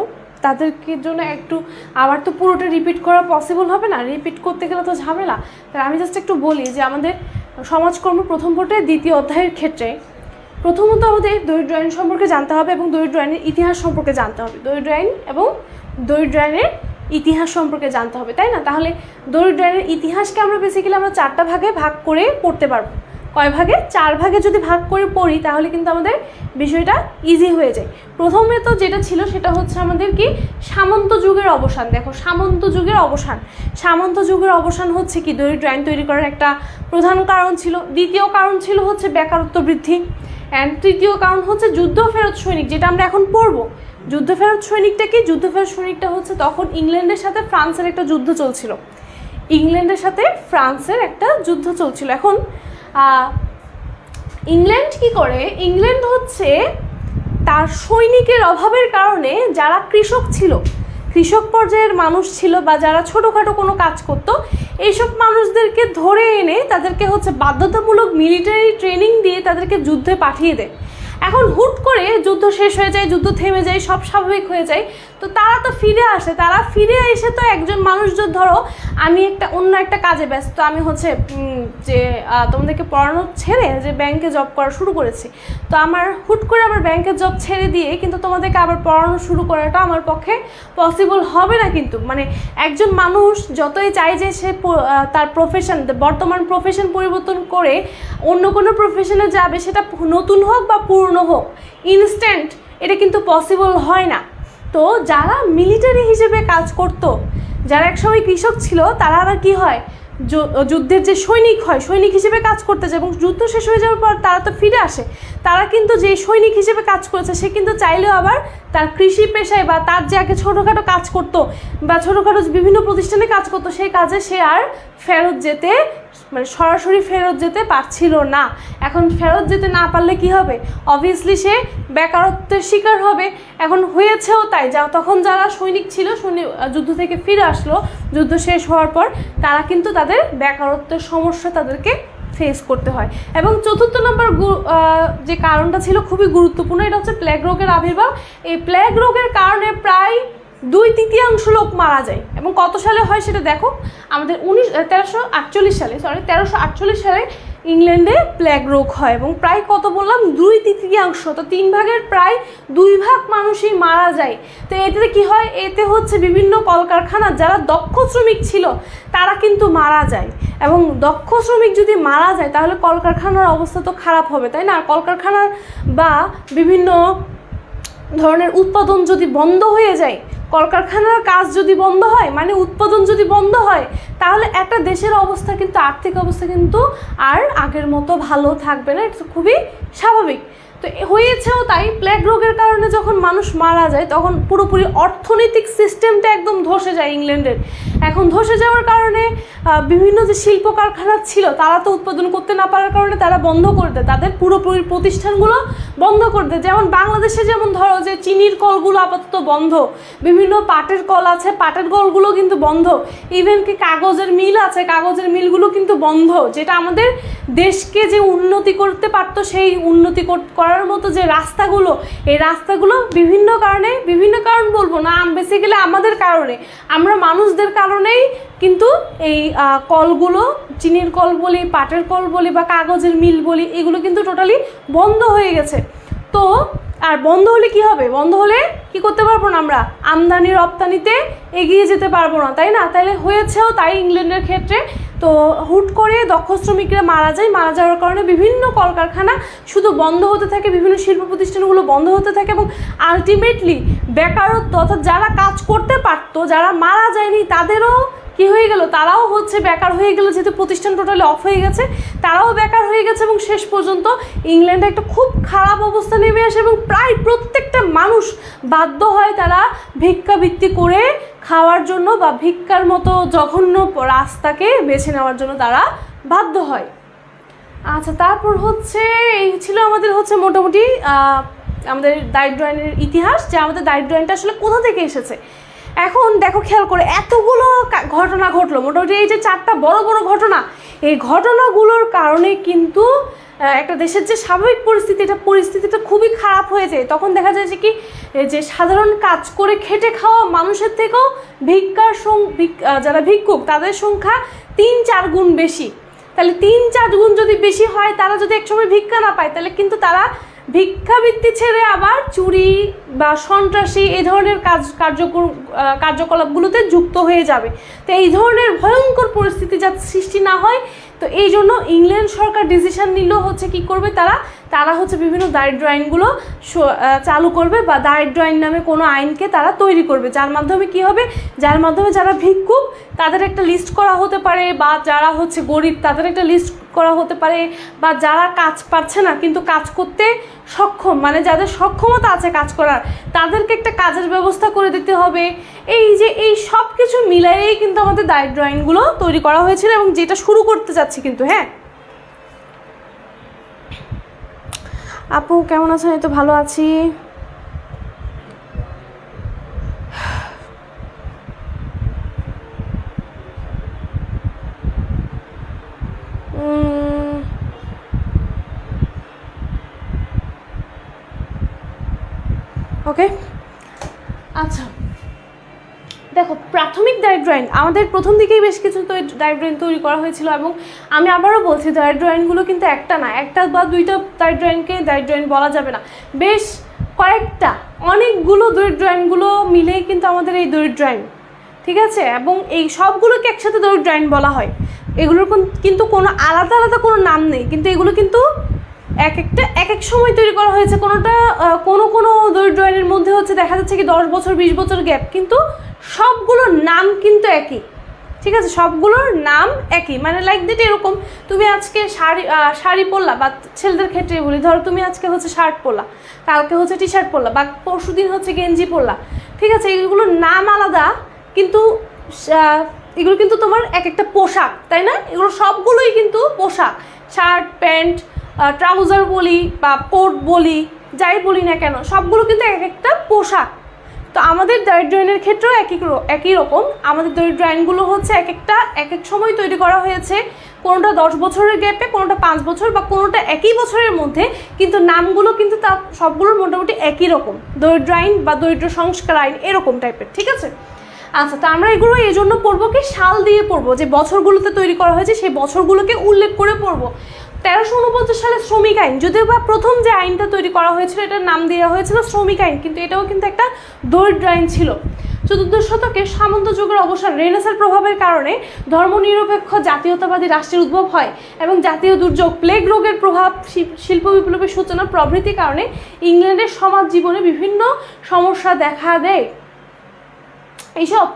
তাদেরকে জন্য একটু আবার তো পুরোটা রিপিট করা পসিবল হবে না, রিপিট করতে গেলে তো ঝামেলা। তাই আমি জাস্ট একটু বলি যে আমাদের সমাজকর্ম প্রথম পর্যায়ে দ্বিতীয় অধ্যায়ের ক্ষেত্রে প্রথমত আমাদের দরিদ্র আইন সম্পর্কে জানতে হবে এবং দরিদ্র আইনের ইতিহাস সম্পর্কে জানতে হবে। দরিদ্র আইন এবং দরিদ্র আইনের ইতিহাস সম্পর্কে জানতে হবে, তাই না? তাহলে দরিদ্র আইনের ইতিহাসকে আমরা বেসিক্যালি আমরা 4টা ভাগে ভাগ করে পড়তে পারবো। কয় ভাগে? 4 ভাগে যদি ভাগ করে পড়ি তাহলে কিন্তু আমাদের বিষয়টা ইজি হয়ে যায়। প্রথমে তো যেটা ছিল সেটা হচ্ছে আমাদের কি, সামন্ত যুগের অবসান। দেখো, সামন্ত যুগের অবসান, সামন্ত যুগের অবসান হচ্ছে কি দরিদ্র আইন তৈরি করার একটা প্রধান কারণ ছিল। দ্বিতীয় কারণ ছিল হচ্ছে বেকারত্ব বৃদ্ধি, অ্যান্ড তৃতীয় কারণ হচ্ছে যুদ্ধ ফেরত সৈনিক, যেটা আমরা এখন পড়বো। যুদ্ধ ফেরত সৈনিকটা কি? যুদ্ধ ফেরত সৈনিকটা হচ্ছে তখন ইংল্যান্ডের সাথে ফ্রান্সের একটা যুদ্ধ চলছিল। ইংল্যান্ডের সাথে ফ্রান্সের একটা যুদ্ধ চলছিল। এখন ইংল্যান্ড কি করে, ইংল্যান্ড হচ্ছে তার সৈনিকের অভাবের কারণে যারা কৃষক ছিল, কৃষক পর্যায়ের মানুষ ছিল বা যারা ছোটোখাটো কোনো কাজ করতো, এইসব মানুষদেরকে ধরে এনে তাদেরকে হচ্ছে বাধ্যতামূলক মিলিটারি ট্রেনিং দিয়ে তাদেরকে যুদ্ধে পাঠিয়ে দেয়। এখন হুট করে যুদ্ধ শেষ হয়ে যায়, যুদ্ধ থেমে যায়, সব স্বাভাবিক হয়ে যায়, তো তারা তো ফিরে আসে। তারা ফিরে এসে তো একজন মানুষ যদি ধরো আমি অন্য একটা কাজে ব্যস্ত, আমি হচ্ছে যে তোমাদেরকে পড়ানো ছেড়ে যে ব্যাংকে জব করা শুরু করেছি, তো আমার হুট করে আমার ব্যাংকের জব ছেড়ে দিয়ে কিন্তু তোমাদেরকে আবার পড়ানো শুরু করাটা আমার পক্ষে পসিবল হবে না। কিন্তু মানে একজন মানুষ যতই চায় যে সে তার প্রফেশন, বর্তমান প্রফেশন পরিবর্তন করে অন্য কোনো প্রফেশনে যাবে, সেটা নতুন হোক বা পুরনো হোক, ইনস্ট্যান্ট এটা কিন্তু পসিবল হয় না। তো যারা মিলিটারি হিসেবে কাজ করত, যারা একসময় কৃষক ছিল, তারা আবার কি হয়, যুদ্ধের যে সৈনিক হয়, সৈনিক হিসেবে কাজ করতে যায় এবং যুদ্ধ শেষ হয়ে যাওয়ার পর তারা তো ফিরে আসে। তারা কিন্তু যে সৈনিক হিসেবে কাজ করেছে সে কিন্তু চাইলেও আবার তার কৃষি পেশায় বা তার যে আগে ছোটোখাটো কাজ করতো বা ছোটোখাটো বিভিন্ন প্রতিষ্ঠানে কাজ করতো, সেই কাজে সে আর ফেরত যেতে, মানে সরাসরি ফেরত যেতে পারছিল না। এখন ফেরত যেতে না পারলে কি হবে, অবভিয়াসলি সে বেকারত্বের শিকার হবে। এখন হয়েছেও তাই, তখন যারা সৈনিক ছিল, যুদ্ধ থেকে ফিরে আসলো যুদ্ধ শেষ হওয়ার পর, তারা কিন্তু তাদের বেকারত্বের সমস্যা তাদেরকে ফেস করতে হয়। এবং চতুর্থ নম্বর যে কারণটা ছিল খুবই গুরুত্বপূর্ণ, এটা হচ্ছে প্লেগ রোগের আবির্ভাব। এই প্লেগ রোগের কারণে প্রায় 2/3 লোক মারা যায়। এবং কত সালে হয় সেটা দেখো, আমাদের 1348 সালে ইংল্যান্ডে প্লেগ রোগ হয় এবং প্রায় কত বললাম, 2/3, তো 3 ভাগের প্রায় 2 ভাগ মানুষই মারা যায়। তো এতে কি হয়, এতে হচ্ছে বিভিন্ন কলকারখানার যারা দক্ষ শ্রমিক ছিল তারা কিন্তু মারা যায়। এবং দক্ষ শ্রমিক যদি মারা যায় তাহলে কলকারখানার অবস্থা তো খারাপ হবে, তাই না? কলকারখানার বা বিভিন্ন ধরনের উৎপাদন যদি বন্ধ হয়ে যায়, কলকারখানার কাজ যদি বন্ধ হয়, মানে উৎপাদন যদি বন্ধ হয়, তাহলে একটা দেশের অবস্থা কিন্তু, আর্থিক অবস্থা কিন্তু আর আগের মতো ভালো থাকবে না। এটা খুবই স্বাভাবিক। তো হয়েছেও তাই, প্লেগ রোগের কারণে যখন মানুষ মারা যায় তখন পুরোপুরি অর্থনৈতিক সিস্টেমটা একদম ধসে যায় ইংল্যান্ডের। এখন ধসে যাওয়ার কারণে বিভিন্ন যে শিল্প কারখানা ছিল তারা তো উৎপাদন করতে না পারার কারণে তারা বন্ধ করে দেয়, তাদের পুরোপুরি প্রতিষ্ঠানগুলো বন্ধ করে দেয়। যেমন বাংলাদেশে যেমন ধরো যে চিনির কলগুলো আপাতত বন্ধ, বিভিন্ন পাটের কল আছে, পাটের কলগুলো কিন্তু বন্ধ, ইভেন কি কাগজের মিল আছে, কাগজের মিলগুলো কিন্তু বন্ধ, যেটা আমাদের দেশকে যে উন্নতি করতে পারতো, সেই উন্নতি করার মতো যে রাস্তাগুলো, এই রাস্তাগুলো বিভিন্ন কারণ বলবো না, বেসিক্যালি আমাদের কারণে, আমরা মানুষদের কারণেই কিন্তু এই কলগুলো, চিনির কল বলি, পাটের কল বলি বা কাগজের মিল বলি, এগুলো কিন্তু টোটালি বন্ধ হয়ে গেছে। তো আর বন্ধ হলে কি হবে, বন্ধ হলে কি করতে পারবো না, আমরা আমদানি রপ্তানিতে এগিয়ে যেতে পারবো না, তাই না? তাইলে হয়েছেও তাই ইংল্যান্ডের ক্ষেত্রে। তো হুট করে দক্ষ শ্রমিকরা মারা যায়, মারা যাওয়ার কারণে বিভিন্ন কলকারখানা শুধু বন্ধ হতে থাকে, বিভিন্ন শিল্প প্রতিষ্ঠানগুলো বন্ধ হতে থাকে এবং আলটিমেটলি বেকারত্ব, অর্থাৎ যারা কাজ করতে পারতো, যারা মারা যায়নি, তাদেরও কি হয়ে গেল, তারাও হচ্ছে বেকার হয়ে গেল, যেহেতু প্রতিষ্ঠান টোটালি অফ হয়ে গেছে, তারাও বেকার হয়ে গেছে এবং শেষ পর্যন্ত ইংল্যান্ডে একটা খুব খারাপ অবস্থা নেমে আসে এবং প্রায় প্রত্যেকটা মানুষ বাধ্য হয় তারা ভিক্ষাবৃত্তি করে খাওয়ার জন্য বা ভিক্ষার মতো জঘন্য রাস্তাকে বেছে নেওয়ার জন্য তারা বাধ্য হয়। আচ্ছা, তারপর হচ্ছে এই ছিল আমাদের হচ্ছে মোটামুটি আমাদের দারিদ্র আইনের ইতিহাস, যে আমাদের দারিদ্র আইনটা আসলে কোথা থেকে এসেছে। এখন দেখো, খেয়াল করে এতগুলো ঘটনা ঘটলো, মোটামুটি এই যে 4টা বড় বড় ঘটনা, এই ঘটনাগুলোর কারণে কিন্তু একটা দেশের যে স্বাভাবিক পরিস্থিতিটা খুবই খারাপ হয়ে যায়। তখন দেখা যায় যে কি, যে সাধারণ কাজ করে খেটে খাওয়া মানুষের থেকেও যারা ভিক্ষুক তাদের সংখ্যা 3-4 গুণ বেশি। তাহলে 3-4 গুণ যদি বেশি হয়, তারা যদি একসময় ভিক্ষা না পায়, তাহলে কিন্তু তারা ভিক্ষাবৃত্তি ছেড়ে আবার চুরি বা সন্ত্রাসী এই ধরনের কার্যকলাপগুলোতে যুক্ত হয়ে যাবে। তো এই ধরনের ভয়ঙ্কর পরিস্থিতি যাতে সৃষ্টি না হয়, তো এই জন্য ইংল্যান্ড সরকার ডিসিশন নিল হচ্ছে কি করবে, তারা হচ্ছে বিভিন্ন দারিদ্র আইনগুলো চালু করবে বা দারিদ্র আইন নামে কোনো আইনকে তারা তৈরি করবে, যার মাধ্যমে কি হবে, যার মাধ্যমে যারা ভিক্ষুক তাদের একটা লিস্ট করা হতে পারে, বা যারা হচ্ছে গরিব তাদের একটা লিস্ট করা হতে পারে, বা যারা কাজ পাচ্ছে না কিন্তু কাজ করতে সক্ষম, মানে যাদের সক্ষমতা আছে কাজ করার, তাদেরকে একটা কাজের ব্যবস্থা করে দিতে হবে। এই সব কিছু মিলাইয়েই কিন্তু আমাদের দারিদ্র আইনগুলো তৈরি করা হয়েছিল এবং যেটা শুরু করতে যাচ্ছি কিন্তু। হ্যাঁ আপু কেমন আছেন? এই তো ভালো আছি। ওকে, আচ্ছা দেখো প্রাথমিক দারিদ্র আইন আমাদের প্রথম দিকেই বেশ কিছু দারিদ্র আইন তৈরি করা হয়েছিল, এবং আমি আবারও বলছি দারিদ্র আইনগুলো কিন্তু একটা না, একটা বা দুইটা দারিদ্র আইনকে দারিদ্র আইন বলা যাবে না, বেশ কয়েকটা অনেকগুলো দরিদ্র আইনগুলো মিলেই কিন্তু আমাদের এই দরিদ্র আইন, ঠিক আছে। এবং এই সবগুলোকে একসাথে দরিদ্র আইন বলা হয়, এগুলোর কিন্তু কোনো আলাদা আলাদা কোনো নাম নেই, কিন্তু এগুলো কিন্তু এক একটা এক এক সময় তৈরি করা হয়েছে। কোনো দরিদ্র আইনের মধ্যে হচ্ছে দেখা যাচ্ছে কি 10 বছর 20 বছর গ্যাপ, কিন্তু সবগুলোর নাম কিন্তু একই, ঠিক আছে, সবগুলোর নাম একই। মানে লাইক দ্যাট এরকম তুমি আজকে শাড়ি পরলা, বা ছেলেদের ক্ষেত্রে বলি, ধরো তুমি আজকে হচ্ছে শার্ট পরলা, কালকে হচ্ছে টি শার্ট পরলা, বা পরশুদিন হচ্ছে গেঞ্জি পরলা, ঠিক আছে, এগুলোর নাম আলাদা, কিন্তু এগুলো কিন্তু তোমার এক একটা পোশাক, তাই না? এগুলো সবগুলোই কিন্তু পোশাক, শার্ট প্যান্ট ট্রাউজার বলি বা কোট বলি, যাই বলি না কেন, সবগুলো কিন্তু এক একটা পোশাক। তো আমাদের দারিদ্র আইনের ক্ষেত্রেও একই রকম, আমাদের দারিদ্র আইনগুলো হচ্ছে এক এক সময় তৈরি করা হয়েছে, কোনোটা 10 বছরের গ্যাপে, কোনোটা 5 বছর, বা কোনোটা একই বছরের মধ্যে, কিন্তু নামগুলো কিন্তু তা সবগুলোর মোটামুটি একই রকম, দরিদ্র আইন বা দরিদ্র সংস্কার আইন এরকম টাইপের, ঠিক আছে। আচ্ছা, তো আমরা এগুলো এই জন্য পড়বো কি, সাল দিয়ে পড়বো, যে বছরগুলোতে তৈরি করা হয়েছে সেই বছরগুলোকে উল্লেখ করে পড়বো। 1349 সালে শ্রমিক আইন, যদিও বা প্রথম যে আইনটা তৈরি করা হয়েছিল এটার নাম দেওয়া হয়েছিল শ্রমিক আইন, কিন্তু এটাও কিন্তু একটা দরিদ্র আইন ছিল। 14 শতকে সামন্ত যুগের অবসান, রেনেসাঁর প্রভাবের কারণে ধর্মনিরপেক্ষ জাতীয়তাবাদী রাষ্ট্রের উদ্ভব হয়, এবং জাতীয় দুর্যোগ, প্লেগ রোগের প্রভাব, শিল্প বিপ্লবের সূচনা প্রভৃতির কারণে ইংল্যান্ডের সমাজ জীবনে বিভিন্ন সমস্যা দেখা দেয়। এইসব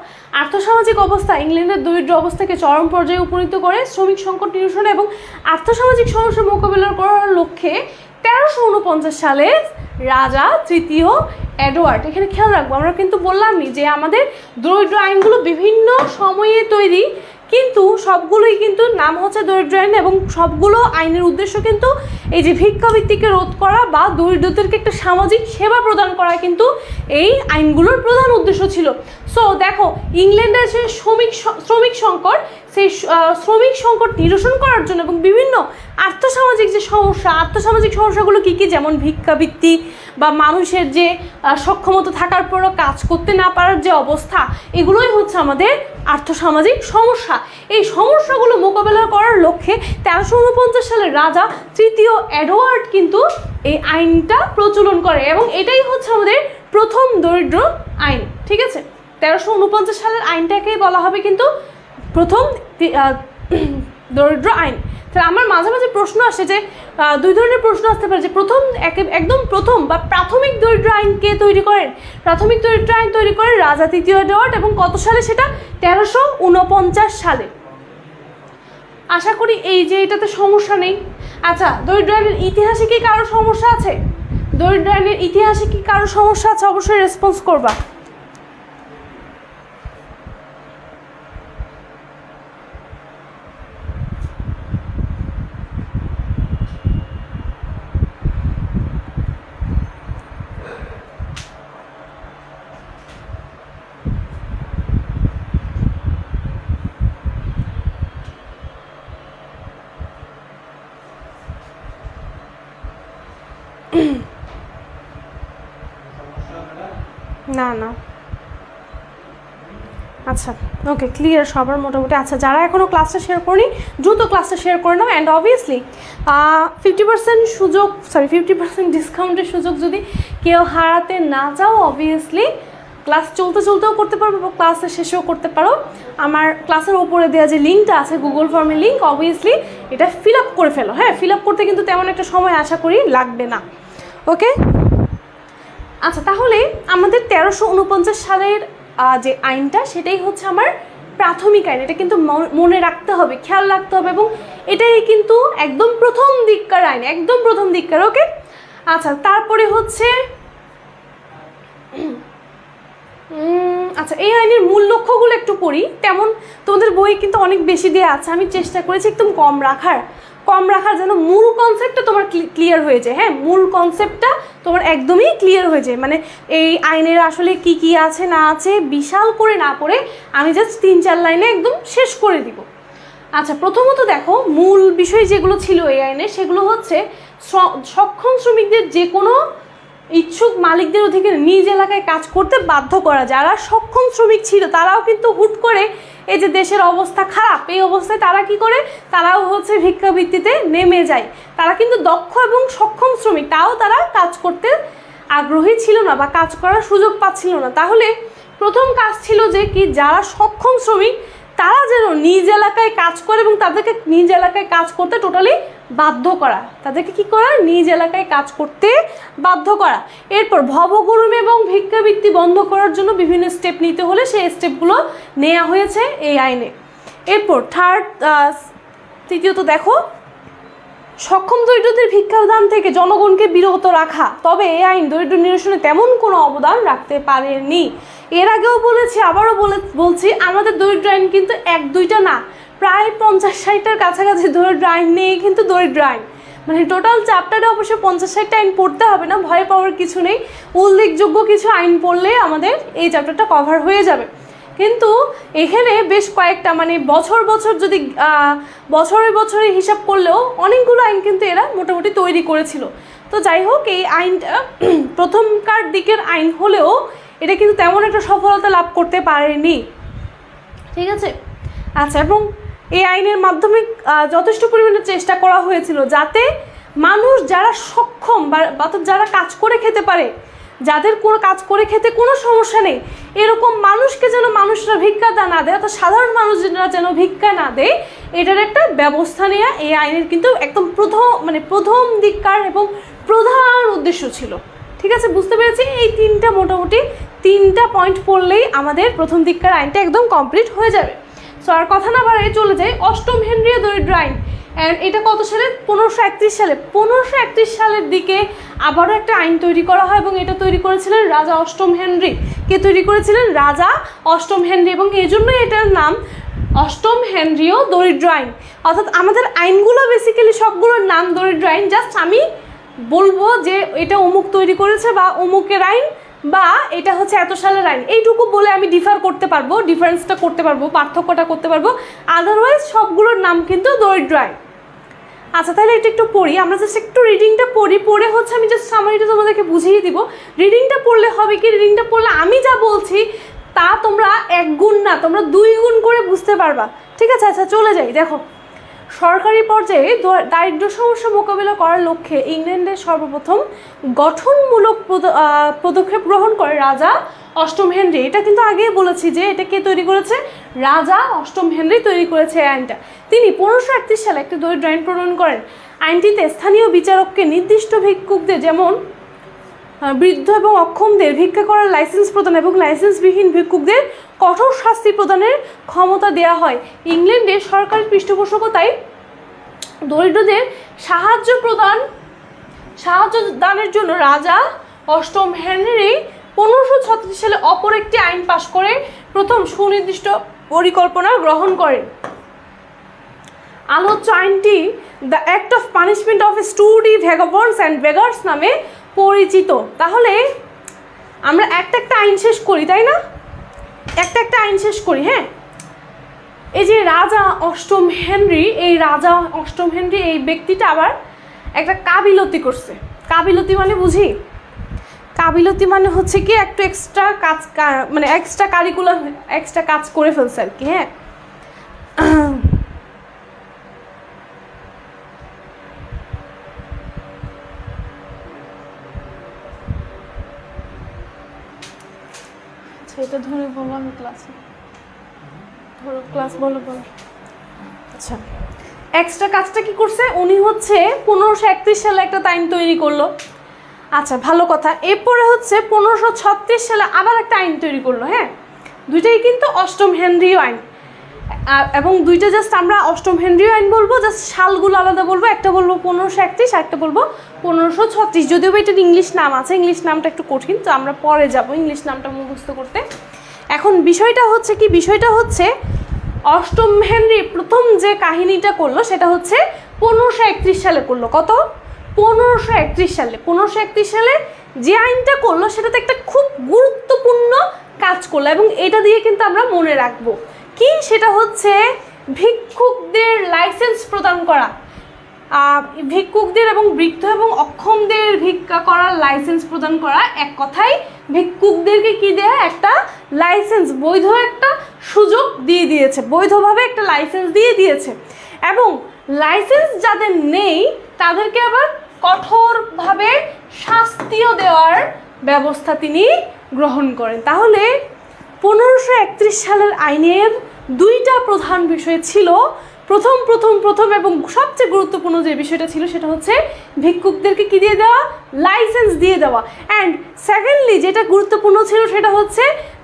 আর্থসামাজিক অবস্থা ইংল্যান্ডের দরিদ্র অবস্থাকে চরম পর্যায়ে উপনীত করে। শ্রমিক সংকট নিরসন এবং আর্থসামাজিক সমস্যা মোকাবিলা করার লক্ষ্যে 1349 সালে রাজা তৃতীয় এডওয়ার্ড, এখানে খেয়াল রাখবো, আমরা কিন্তু বললামই যে আমাদের দরিদ্র আইনগুলো বিভিন্ন সময়ে তৈরি, কিন্তু সবগুলোই কিন্তু নাম হচ্ছে দরিদ্র আইন, এবং সবগুলো আইনের উদ্দেশ্য কিন্তু এই যে ভিক্ষাবৃত্তিকে রোধ করা বা দরিদ্রদেরকে একটা সামাজিক সেবা প্রদান করা কিন্তু এই আইনগুলোর প্রধান উদ্দেশ্য ছিল। সো দেখো, ইংল্যান্ডের যে শ্রমিক সংকট, সেই শ্রমিক সংকট নিরসন করার জন্য এবং বিভিন্ন আর্থসামাজিক সমস্যাগুলো কী কী, যেমন ভিক্ষাবৃত্তি বা মানুষের যে সক্ষমতা থাকার পরও কাজ করতে না পারার যে অবস্থা, এগুলোই হচ্ছে আমাদের আর্থসামাজিক সমস্যা। এই সমস্যাগুলো মোকাবেলা করার লক্ষ্যে 1349 সালের রাজা তৃতীয় এডওয়ার্ড কিন্তু এই আইনটা প্রচলন করে, এবং এটাই হচ্ছে আমাদের প্রথম দরিদ্র আইন, ঠিক আছে। 1349 সালের আইনটাকেই বলা হবে কিন্তু প্রথম দরিদ্র আইন। তাহলে আমার মাঝে মাঝে প্রশ্ন আসে যে দুই ধরনের প্রশ্ন আসতে পারে, যে একদম প্রথম বা প্রাথমিক দরিদ্র আইন কে তৈরি করেন? প্রাথমিক দরিদ্র আইন তৈরি করেন রাজা তৃতীয় এডওয়ার্ড, এবং কত সালে সেটা? 1349 সালে। আশা করি এই যে এটাতে সমস্যা নেই। আচ্ছা, দরিদ্র আইনের ইতিহাসে কি কারো সমস্যা আছে? দরিদ্র আইনের ইতিহাসে কি কারো সমস্যা আছে? অবশ্যই রেসপন্স করবা। না, আচ্ছা ওকে, ক্লিয়ার সবার মোটামুটি। আচ্ছা, যারা এখনও ক্লাসটা শেয়ার করেনি দ্রুত ক্লাসটা শেয়ার করে নাও। অ্যান্ড অবভিয়াসলি 50% ডিসকাউন্টের সুযোগ যদি কেউ হারাতে না চাও, অবভিয়াসলি ক্লাস চলতেও করতে পারো বা ক্লাসের শেষেও করতে পারো। আমার ক্লাসের ওপরে দেওয়া যে লিঙ্কটা আছে, গুগল ফর্মের লিঙ্ক, অবভিয়াসলি এটা ফিল আপ করে ফেলো। হ্যাঁ, ফিল আপ করতে কিন্তু তেমন একটা সময় আশা করি লাগবে না। ওকে, আচ্ছা, তাহলে আমাদের 1349 সালের যে আইনটা, সেটাই হচ্ছে আমার প্রাথমিক আইন। এটা কিন্তু মনে রাখতে হবে, খেয়াল রাখতে হবে, এবং এটাই কিন্তু একদম প্রথম দিককার আইন, একদম প্রথম দিককার। ওকে, আচ্ছা, তারপরে হচ্ছে আচ্ছা, এই আইনের মূল লক্ষ্যগুলো একটু পড়ি। তেমন তোমাদের বই কিন্তু অনেক বেশি দেওয়া আছে, আমি চেষ্টা করেছি একদম কম রাখার, যেন মূল কনসেপ্টটা তোমার ক্লিয়ার হয়ে যায়। হ্যাঁ, মূল কনসেপ্টটা তোমার একদমই ক্লিয়ার হয়ে যায়, মানে এই আইনের আসলে কি কি আছে না আছে বিশাল করে না পড়ে আমি জাস্ট 3-4 লাইনে একদম শেষ করে দিব। আচ্ছা, প্রথমত দেখো, মূল বিষয় যেগুলো ছিল এই আইনে, সেগুলো হচ্ছে সক্ষম শ্রমিকদের যে কোনো ইচ্ছুক মালিকদের অধিকারে নিজ এলাকায় কাজ করতে বাধ্য করা। যারা সক্ষম শ্রমিক ছিল তারাও কিন্তু হুট করে এই যে দেশের অবস্থা খারাপ, এই অবস্থায় তারা কি করে, তারাও হচ্ছে ভিক্ষাবৃত্তিতে নেমে যায়। তারা কিন্তু দক্ষ এবং সক্ষম শ্রমিক, তাও তারা কাজ করতে আগ্রহী ছিল না বা কাজ করার সুযোগ পাচ্ছিল না। তাহলে প্রথম কাজ ছিল যে কি, যারা সক্ষম শ্রমিক তারা যেন নিজ এলাকায় কাজ করে এবং তাদেরকে নিজ এলাকায় কাজ করতে টোটালি বাধ্য করা, তাদেরকে কি করা, নিজ এলাকায় কাজ করতে বাধ্য করা। এরপর ভবগরুমি এবং ভিক্ষাবৃত্তি বন্ধ করার জন্য বিভিন্ন স্টেপ নিতে হলে সেই স্টেপগুলো নেওয়া হয়েছে এই আইনে। এরপর তৃতীয়ত দেখো, সক্ষম দরিদ্রদের ভিক্ষাদান থেকে জনগণকে বিরত রাখা। তবে এই আইন দরিদ্র নিরসনে তেমন কোনো অবদান রাখতে পারেনি। এর আগেও বলেছি, আবারও বলছি, আমাদের দরিদ্র আইন কিন্তু 1-2টা না, প্রায় 50-60টার কাছাকাছি দরিদ্র আইন নিয়ে কিন্তু দরিদ্র আইন, মানে টোটাল চ্যাপ্টারে অবশ্যই 50-60টা আইন পড়তে হবে না, ভয় পাওয়ার কিছু নেই। উল্লেখযোগ্য কিছু আইন পড়লে আমাদের এই চ্যাপ্টারটা কভার হয়ে যাবে। কিন্তু এখানে বেশ কয়েকটা, মানে বছর যদি বছরে হিসাব করলেও অনেকগুলো আইন কিন্তু এরা মোটামুটি তৈরি করেছিল। তো যাই হোক, এই আইনটা প্রথমকার দিকের আইন হলেও এটা কিন্তু তেমন একটা সফলতা লাভ করতে পারেনি, ঠিক আছে। আচ্ছা, এবং এই আইনের মাধ্যমে যথেষ্ট পরিমাণে চেষ্টা করা হয়েছিল যাতে মানুষ যারা সক্ষম বা যারা কাজ করে খেতে পারে, যাদের কোনো কাজ করে খেতে কোনো সমস্যা নেই, এরকম মানুষকে যেন মানুষরা ভিক্ষা না দেয়, অর্থাৎ সাধারণ মানুষরা যেন ভিক্ষা না দেয়, এটার একটা ব্যবস্থা নেওয়া এই আইনের কিন্তু একদম প্রথম দিককার এবং প্রধান উদ্দেশ্য ছিল, ঠিক আছে। বুঝতে পেরেছি, এই মোটামুটি 3টা পয়েন্ট পড়লেই আমাদের প্রথম দিককার আইনটা একদম কমপ্লিট হয়ে যাবে। সো আর কথা না বাড়িয়ে চলে যাই অষ্টম হেনরীয় দরিদ্র আইন। অ্যান্ড এটা কত সালে, 1531 সালে। 1531 সালের দিকে আবারও একটা আইন তৈরি করা হয় এবং এটা তৈরি করেছিলেন রাজা অষ্টম হেনরি। কে তৈরি করেছিলেন? রাজা অষ্টম হেনরি, এবং এই জন্যই এটার নাম অষ্টম হেনরীয় দরিদ্র আইন। অর্থাৎ আমাদের আইনগুলো বেসিক্যালি সবগুলোর নাম দরিদ্র আইন, জাস্ট আমি বলবো যে এটা অমুক তৈরি করেছে বা অমুকের আইন বা এটা হচ্ছে এত সালের আইন, এইটুকু বলে আমি ডিফারেন্সটা করতে পারবো, পার্থক্যটা করতে পারবো। আদারওয়াইজ সবগুলোর নাম কিন্তু দরিদ্র আইন। আচ্ছা, তাহলে এটা একটু পড়ি, আমরা জাস্ট একটু রিডিংটা পড়ে হচ্ছে আমি জাস্ট সামারিটা তোমাদেরকে বুঝিয়ে দিব। রিডিংটা পড়লে হবে কি, রিডিংটা পড়লে আমি যা বলছি তা তোমরা 1 গুণ না, তোমরা 2 গুণ করে বুঝতে পারবা, ঠিক আছে। আচ্ছা, চলে যাই। দেখো, সরকারি পর্যায়ে দারিদ্র্য সমস্যা মোকাবিলা করার লক্ষ্যে ইংল্যান্ডের সর্বপ্রথম গঠনমূলক পদক্ষেপ গ্রহণ করে রাজা অষ্টম হেনরি। এটা কিন্তু আগেই বলেছি যে এটা কে তৈরি করেছে, রাজা অষ্টম হেনরি তৈরি করেছে এই আইনটা। তিনি 1531 সালে একটি দরিদ্র আইন প্রণয়ন করেন। আইনটিতে স্থানীয় বিচারককে নির্দিষ্ট ভিক্ষুকদের, যেমন বৃদ্ধ এবং অক্ষমদের ভিক্ষা করার লাইসেন্স প্রদান এবং লাইসেন্সবিহীন ভিক্ষুকদের কঠোর শাস্তি প্রদানের ক্ষমতা দেওয়া হয়। ইংল্যান্ডের সরকারি পৃষ্ঠপোষকতায় দরিদ্রদের সাহায্য দানের জন্য রাজা অষ্টম হেনরি 1536 সালে অপর একটি আইন পাশ করে প্রথম সুনির্দিষ্ট পরিকল্পনা গ্রহণ করেন। আলোচ্য আইনটি the act of punishment of sturdy vagabonds and beggars নামে পরিচিত। তাহলে আমরা একটা আইন শেষ করি, তাই না? একটা আইন শেষ করি। হ্যাঁ, এই যে রাজা অষ্টম হেনরি, এই ব্যক্তিটা আবার একটা কাবিলতি করছে। কাবিলতি মানে বুঝি, কাবিলতি মানে হচ্ছে কি একটু এক্সট্রা কাজ, মানে এক্সট্রা কাজ করে ফেলছে আর কি। হ্যাঁ, এটা ধরে বলবো আমি ক্লাসে, ধরো ক্লাস বলো। আচ্ছা, এক্সট্রা কাজটা কি করছে উনি, হচ্ছে 1531 সালে একটা আইন তৈরি করলো। আচ্ছা, ভালো কথা। এরপরে হচ্ছে 1536 সালে আবার একটা আইন তৈরি করলো। হ্যাঁ, দুইটাই কিন্তু অষ্টম হেনরীয় আইন, এবং দুইটা জাস্ট আমরা অষ্টম হেনরীয় আইন বলবো, জাস্ট সালগুলো আলাদা বলবো। একটা বলবো 1531 আর একটা বলবো 1536। যদিও এটার ইংলিশ নাম আছে, ইংলিশ নামটা একটু কঠিন, তো আমরা পরে যাবো ইংলিশ নামটা মুখস্থ করতে। এখন বিষয়টা হচ্ছে অষ্টম হেনরি প্রথম যে কাহিনীটা করলো সেটা হচ্ছে 1531 সালে করলো। কত? 1531 সালে যে আইনটা করলো সেটাতে একটা খুব গুরুত্বপূর্ণ কাজ করলো, এবং এটা দিয়ে কিন্তু আমরা মনে রাখবো কি, সেটা হচ্ছে ভিক্ষুকদের লাইসেন্স প্রদান করা। ভিক্ষুকদের এবং বৃদ্ধ এবং অক্ষমদের ভিক্ষা করার লাইসেন্স প্রদান করা, এক কথায় ভিক্ষুকদেরকে কি দেয়া, একটা লাইসেন্স, বৈধ একটা সুযোগ দিয়ে দিয়েছে, বৈধভাবে একটা লাইসেন্স দিয়ে দিয়েছে। এবং লাইসেন্স যাদের নেই তাদেরকে আবার কঠোরভাবে শাস্তিও দেওয়ার ব্যবস্থা তিনি গ্রহণ করেন। তাহলে 1531 সালের আইনের দুইটা প্রধান বিষয় ছিল। প্রথম এবং সবচেয়ে গুরুত্বপূর্ণ যে বিষয়টা ছিল সেটা হচ্ছে ভিক্ষুকদেরকে কি দিয়ে দেওয়া, লাইসেন্স দিয়ে দেওয়া। অ্যান্ড সেকেন্ডলি যেটা গুরুত্বপূর্ণ ছিল সেটা হচ্ছে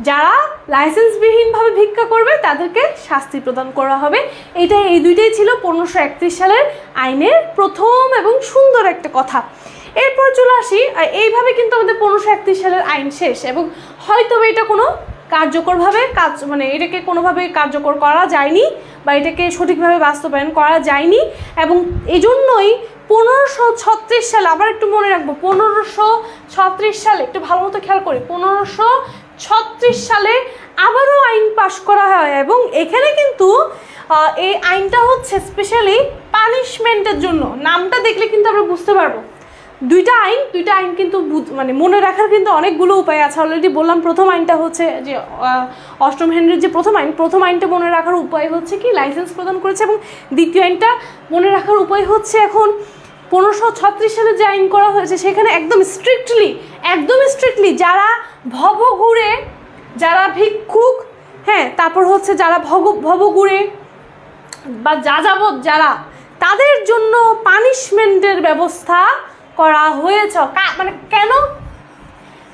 যারা লাইসেন্সবিহীনভাবে ভিক্ষা করবে তাদেরকে শাস্তি প্রদান করা হবে। এই দুইটাই ছিল 1531 সালের আইনের প্রথম এবং সুন্দর একটা কথা। এরপর চলে আসি, এইভাবে কিন্তু আমাদের 1531 সালের আইন শেষ, এবং হয়তো এটা কোনো কার্যকরভাবে এটাকে কোনোভাবে কার্যকর করা যায়নি বা এটাকে সঠিকভাবে বাস্তবায়ন করা যায়নি। এবং এই জন্যই 1536 সালে, আবার একটু মনে রাখবো, 1536 সালে একটু ভালো মতো খেয়াল করি, 1536 সালে আবারও আইন পাশ করা হয়। এবং এখানে কিন্তু এই আইনটা হচ্ছে স্পেশালি পানিশমেন্টের জন্য। নামটা দেখলে কিন্তু আমরা বুঝতে পারবো দুইটা আইন কিন্তু মনে রাখার কিন্তু অনেকগুলো উপায় আছে। অলরেডি বললাম প্রথম আইনটা হচ্ছে যে অষ্টম হেনরির যে প্রথম আইনটা মনে রাখার উপায় হচ্ছে কি লাইসেন্স প্রদান করেছে, এবং দ্বিতীয় আইনটা মনে রাখার উপায় হচ্ছে এখন 1536 সালে যে আইন করা হয়েছে সেখানে একদম স্ট্রিক্টলি যারা ভবঘুরে, যারা ভিক্ষুক, হ্যাঁ, তারপর হচ্ছে যারা ভবঘুরে বা যাযাবর যারা, তাদের জন্য পানিশমেন্টের ব্যবস্থা করা হয়েছে। কেন?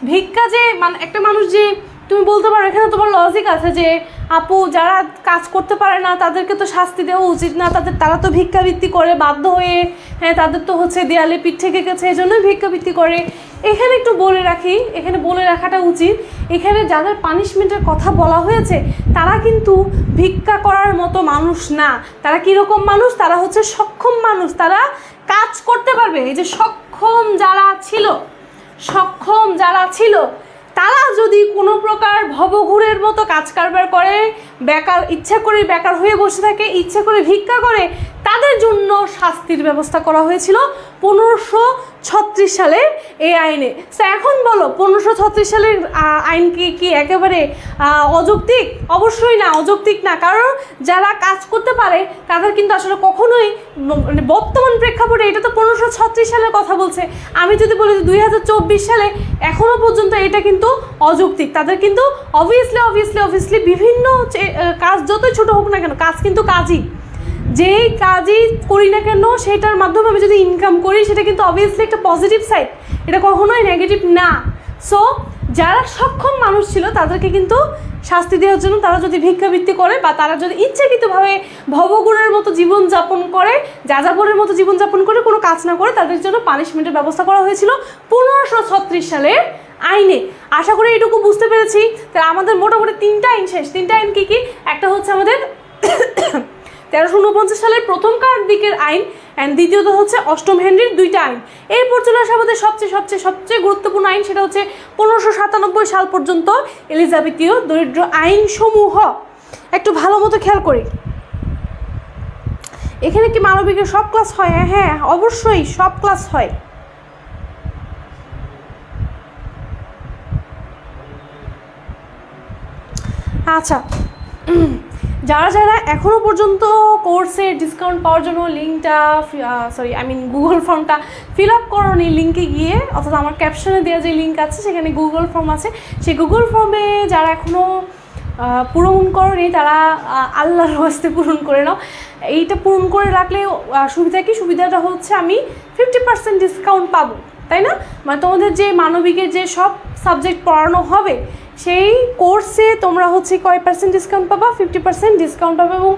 ভিক্ষা যে একটা মানুষ, যে তুমি বলতে পারো এখানে তোমার লজিক আছে যে আপু যারা কাজ করতে পারে না তাদেরকে তো শাস্তি দেওয়া উচিত না, তারা তো ভিক্ষাবৃত্তি করে বাধ্য হয়ে, হ্যাঁ, তাদের তো হচ্ছে দেয়ালে পিঠ থেকে গেছে, এই জন্যই ভিক্ষাবৃত্তি করে। এখানে একটু বলে রাখি, এখানে বলে রাখাটা উচিত, এখানে যাদের পানিশমেন্টের কথা বলা হয়েছে তারা কিন্তু ভিক্ষা করার মতো মানুষ না। তারা কীরকম মানুষ? তারা হচ্ছে সক্ষম মানুষ, তারা কাজ করতে পারবে। এই যে সক্ষম যারা ছিল তারা যদি কোনো প্রকার ভবঘুরের মতো কাজ কারবার করে, ইচ্ছা করে বেকার হয়ে বসে থাকে, ইচ্ছা করে ভিক্ষা করে, তাদের জন্য শাস্তির ব্যবস্থা করা হয়েছিল 1536 সালের এই আইনে। তো এখন বলো 1536 সালের আইন কি একেবারে অযৌক্তিক? অবশ্যই না, অযৌক্তিক না। কারণ যারা কাজ করতে পারে তাদের কিন্তু আসলে কখনোই বর্তমান প্রেক্ষাপটে, এটা তো 1536 সালের কথা বলছে, আমি যদি বলি 2024 সালে এখনও পর্যন্ত এটা কিন্তু অযৌক্তিক। তাদের কিন্তু অবভিয়াসলি বিভিন্ন কাজ যতই ছোট হোক না কেন, কাজ কিন্তু কাজই, যেই কাজই করি না কেন সেটার মাধ্যমে আমি যদি ইনকাম করি সেটা কিন্তু অবভিয়াসলি একটা পজিটিভ সাইড, এটা কখনোই নেগেটিভ না। সো যারা সক্ষম মানুষ ছিল তাদেরকে কিন্তু শাস্তি দেওয়ার জন্য, তারা যদি ভিক্ষাবৃত্তি করে বা তারা যদি ইচ্ছাকৃতভাবে ভবঘুরের মতো জীবনযাপন করে, যাযাবরের মতো জীবনযাপন করে, কোনো কাজ না করে, তাদের জন্য পানিশমেন্টের ব্যবস্থা করা হয়েছিল 1536 সালের আইনে। আশা করি এটুকু বুঝতে পেরেছি। তাহলে আমাদের মোটামুটি 3টা আইন শেষ। 3টা আইন কি? একটা হচ্ছে আমাদের 1349 সালের প্রথমকার দিকের আইন, অ্যান্ড দ্বিতীয়ত হচ্ছে অষ্টম হেনরির 2টা আইন। এরপর চলে আসে আমাদের সবচেয়ে গুরুত্বপূর্ণ আইন, সেটা হচ্ছে 1597 সাল পর্যন্ত এলিজাবেথীয় দরিদ্র আইন সমূহ। একটু ভালো মতো খেয়াল করি, এখানে কি মানবিকের সব ক্লাস হয়? হ্যাঁ, অবশ্যই সব ক্লাস হয়। আচ্ছা, যারা এখনও পর্যন্ত কোর্সের ডিসকাউন্ট পাওয়ার জন্য লিঙ্কটা গুগল ফর্মটা ফিল আপ করোনি, লিঙ্কে গিয়ে, অর্থাৎ আমার ক্যাপশনে দেওয়া যে লিঙ্ক আছে সেখানে গুগল ফর্ম আছে, সেই গুগল ফর্মে যারা এখনও পূরণ করোনি তারা আল্লাহর হস্তে পূরণ করে নাও। এইটা পূরণ করে রাখলে সুবিধাটা হচ্ছে আমি 50% ডিসকাউন্ট পাবো, তাই না? তোমাদের যে মানবিকের যে সব সাবজেক্ট পড়ানো হবে সেই কোর্সে তোমরা হচ্ছে কয় পার্সেন্ট ডিসকাউন্ট পাবা? 50% ডিসকাউন্ট পাবে, এবং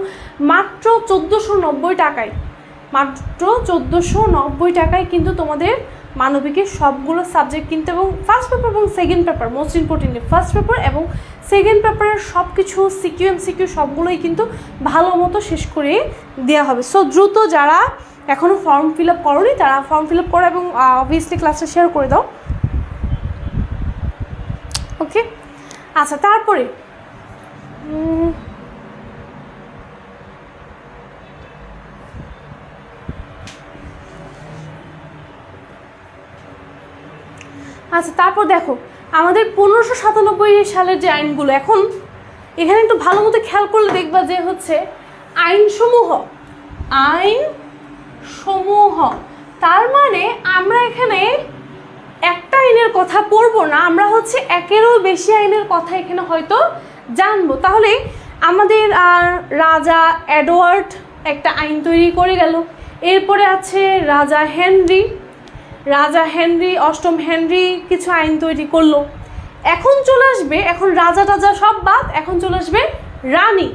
মাত্র 1490 টাকায়, মাত্র 1490 টাকায় কিন্তু তোমাদের মানবিকের সবগুলো সাবজেক্ট কিনতে, এবং ফার্স্ট পেপার এবং second paper, most importantly first paper এবং সেকেন্ড পেপারের সব কিছু সিকিউ এমসিকিউ সবগুলোই কিন্তু ভালো মতো শেষ করে দেওয়া হবে। সো দ্রুত যারা এখনও ফর্ম ফিল আপ করোনি তারা ফর্ম ফিল আপ করো, এবং অবভিয়াসলি ক্লাসটা শেয়ার করে দাও। ওকে, আচ্ছা, তারপরে আচ্ছা, তারপর দেখো আমাদের 1597 সালের যে আইনগুলো, এখন এখানে একটু ভালো মতো খেয়াল করলে দেখবা যে হচ্ছে আইনসমূহ, তার মানে আমরা এখানে একটা আইনের কথা পড়বো না, আমরা হচ্ছে একেরও বেশি আইনের কথা এখানে হয়তো জানবো। তাহলে আমাদের রাজা এডওয়ার্ড একটা আইন তৈরি করে গেল, এরপরে আছে রাজা হেনরি, অষ্টম হেনরি কিছু আইন তৈরি করলো। এখন চলে আসবে, এখন রাজা টাজা সব বাদ, এখন চলে আসবে রানী।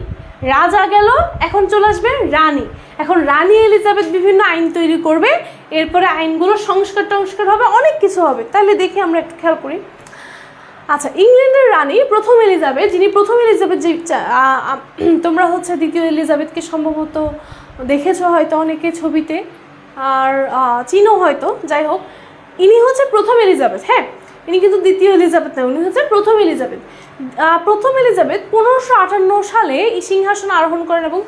রাজা গেল, এখন চলে আসবে রানী। এখন রানী এলিজাবেথ বিভিন্ন আইন তৈরি করবে, এরপরে আইনগুলো সংস্কার হবে, অনেক কিছু হবে। তাহলে দেখি আমরা একটু খেয়াল করি। আচ্ছা, ইংল্যান্ডের রানী প্রথম এলিজাবেথ, যিনি প্রথম এলিজাবেথ, যে তোমরা হচ্ছে দ্বিতীয় এলিজাবেথকে সম্ভবত দেখেছো হয়তো অনেকে ছবিতে, আর চিনো হয়তো, যাই হোক, ইনি হচ্ছে প্রথম এলিজাবেথ। হ্যাঁ, ইনি কিন্তু দ্বিতীয় এলিজাবেথ না, উনি হচ্ছে প্রথম এলিজাবেথ। 1558 সালে এই সিংহাসন আরোহণ করেন এবং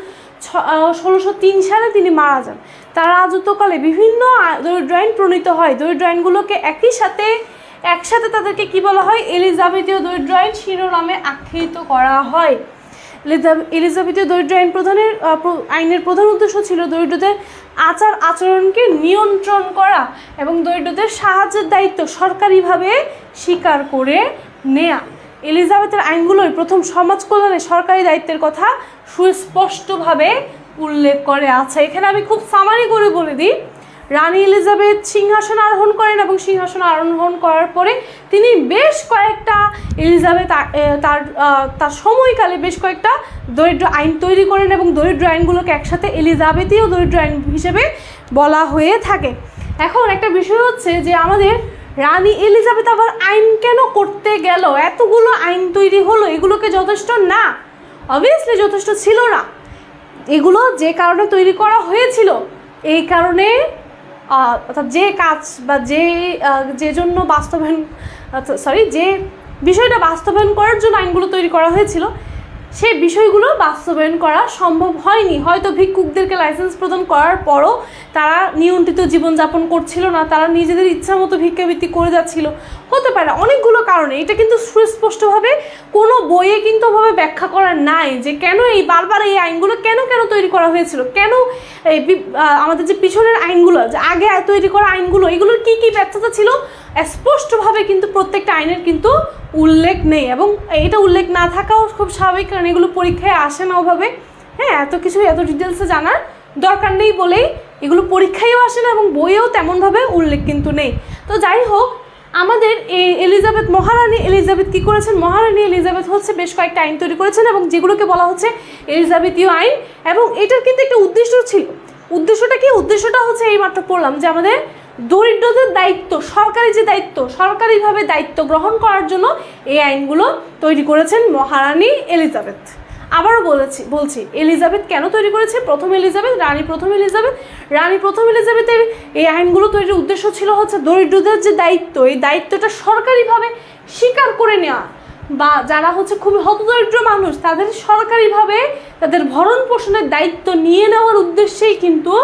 1603 সালে তিনি মারা যান। তার রাজত্বকালে বিভিন্ন দরিদ্র আইন প্রণীত হয়। দরিদ্র আইনগুলোকে একসাথে তাদেরকে কি বলা হয়? এলিজাবেথীয় দরিদ্র আইন শিরোনামে আখ্যায়িত করা হয়। এলিজাবেথীয় দরিদ্র আইনের প্রধান উদ্দেশ্য ছিল দরিদ্রদের আচার আচরণকে নিয়ন্ত্রণ করা এবং দরিদ্রদের সাহায্যের দায়িত্ব সরকারিভাবে স্বীকার করে নেয়া। এলিজাবেথের আইনগুলোই প্রথম সমাজ কল্যাণে সরকারি দায়িত্বের কথা সুস্পষ্টভাবে উল্লেখ করে আছে। এখানে আমি খুব সামারি করে বলে দিই, রানী এলিজাবেথ সিংহাসন আরোহণ করেন এবং সিংহাসন আরোহণ করার পরে তিনি বেশ কয়েকটা তার সময়কালে বেশ কয়েকটা দরিদ্র আইন তৈরি করেন এবং দরিদ্র আইনগুলোকে একসাথে এলিজাবেথীয় দরিদ্র আইন হিসেবে বলা হয়ে থাকে। এখন একটা বিষয় হচ্ছে যে আমাদের রানী এলিজাবেথ আবার আইন কেন করতে গেল? এতগুলো আইন তৈরি হলো, এগুলোকে যথেষ্ট না? অবভিয়াসলি যথেষ্ট ছিল না। এগুলো যে কারণে তৈরি করা হয়েছিল, এই কারণে অর্থাৎ যে কাজ বা যে জন্য যে বিষয়টা বাস্তবায়ন করার জন্য আইনগুলো তৈরি করা হয়েছিল, সেই বিষয়গুলো বাস্তবায়ন করা সম্ভব হয়নি। হয়তো ভিক্ষুকদেরকে লাইসেন্স প্রদান করার পরও তারা নিয়ন্ত্রিত জীবনযাপন করছিল না, তারা নিজেদের ইচ্ছা মতো ভিক্ষাবৃত্তি করে যাচ্ছিল, হতে পারে অনেকগুলো কারণে। এটা কিন্তু সুস্পষ্টভাবে কোনো বইয়ে কিন্তু ওভাবে ব্যাখ্যা করা নাই যে কেন এই বারবার এই আইনগুলো কেন তৈরি করা হয়েছিল, কেন এই আমাদের যে পিছনের আইনগুলো, যে আগে তৈরি করা আইনগুলো, এগুলোর কী কী ব্যর্থতা ছিল স্পষ্টভাবে কিন্তু প্রত্যেকটা আইনের কিন্তু উল্লেখ নেই। এবং এটা উল্লেখ না থাকাও খুব স্বাভাবিক, কারণ এগুলো পরীক্ষায় আসে না ওভাবে। হ্যাঁ, এত ডিটেলসে জানার দরকার নেই বলেই এগুলো পরীক্ষায়ও আসে না এবং বইয়েও তেমনভাবে উল্লেখ কিন্তু নেই। তো যাই হোক, আমাদের এই মহারানী এলিজাবেথ কী করেছেন? মহারানী এলিজাবেথ হচ্ছে বেশ কয়েকটা আইন তৈরি করেছেন এবং যেগুলোকে বলা হচ্ছে এলিজাবেথীয় আইন। এবং এটার কিন্তু একটা উদ্দেশ্য ছিল। উদ্দেশ্যটা কি? উদ্দেশ্যটা হচ্ছে এইমাত্র পড়লাম যে আমাদের দরিদ্রদের দায়িত্ব, সরকারি যে দায়িত্ব, সরকারিভাবে দায়িত্ব গ্রহণ করার জন্য এই আইনগুলো তৈরি করেছেন মহারানী এলিজাবেথ। আবারও বলছি এলিজাবেথ কেন তৈরি করেছে? রানী প্রথম এলিজাবেথের এই আইনগুলো তৈরির উদ্দেশ্য ছিল হচ্ছে দরিদ্রদের যে দায়িত্ব, এই দায়িত্বটা সরকারিভাবে স্বীকার করে নেওয়া, বা যারা হচ্ছে খুবই হতদরিদ্র মানুষ তাদের সরকারিভাবে তাদের ভরণ পোষণের দায়িত্ব নিয়ে নেওয়ার উদ্দেশ্যেই কিন্তু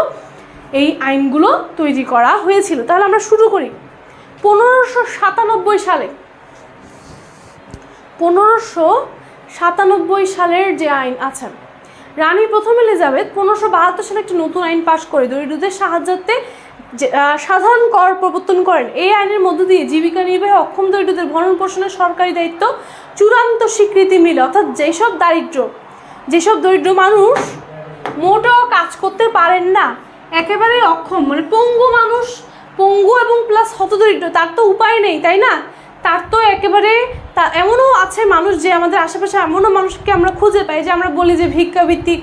এই আইনগুলো তৈরি করা হয়েছিল। তাহলে আমরা শুরু করি 1597 সালে। 1597 সালের যে আইন আছে, রানী প্রথম এলিজাবেথ 1572 সালে একটি নতুন আইন পাশ করে দরিদ্রদের সাহায্যার্থে সাধারণ কর প্রবর্তন করেন। এই আইনের মধ্য দিয়ে জীবিকা নির্বাহে অক্ষম দরিদ্রদের ভরণ পোষণের সরকারি দায়িত্ব চূড়ান্ত স্বীকৃতি মিলে। অর্থাৎ যেসব দরিদ্র মানুষ মোটেও কাজ করতে পারেন না, একেবারে অক্ষম, মানে পঙ্গু এবং প্লাস হতদরিদ্র, তার তো উপায় নেই, তাই না? তার তো একেবারে এমনও আছে মানুষ, যে আমাদের আশেপাশে এমনও মানুষকে আমরা খুঁজে পাই যে আমরা বলি যে ভিক্ষাবৃত্তি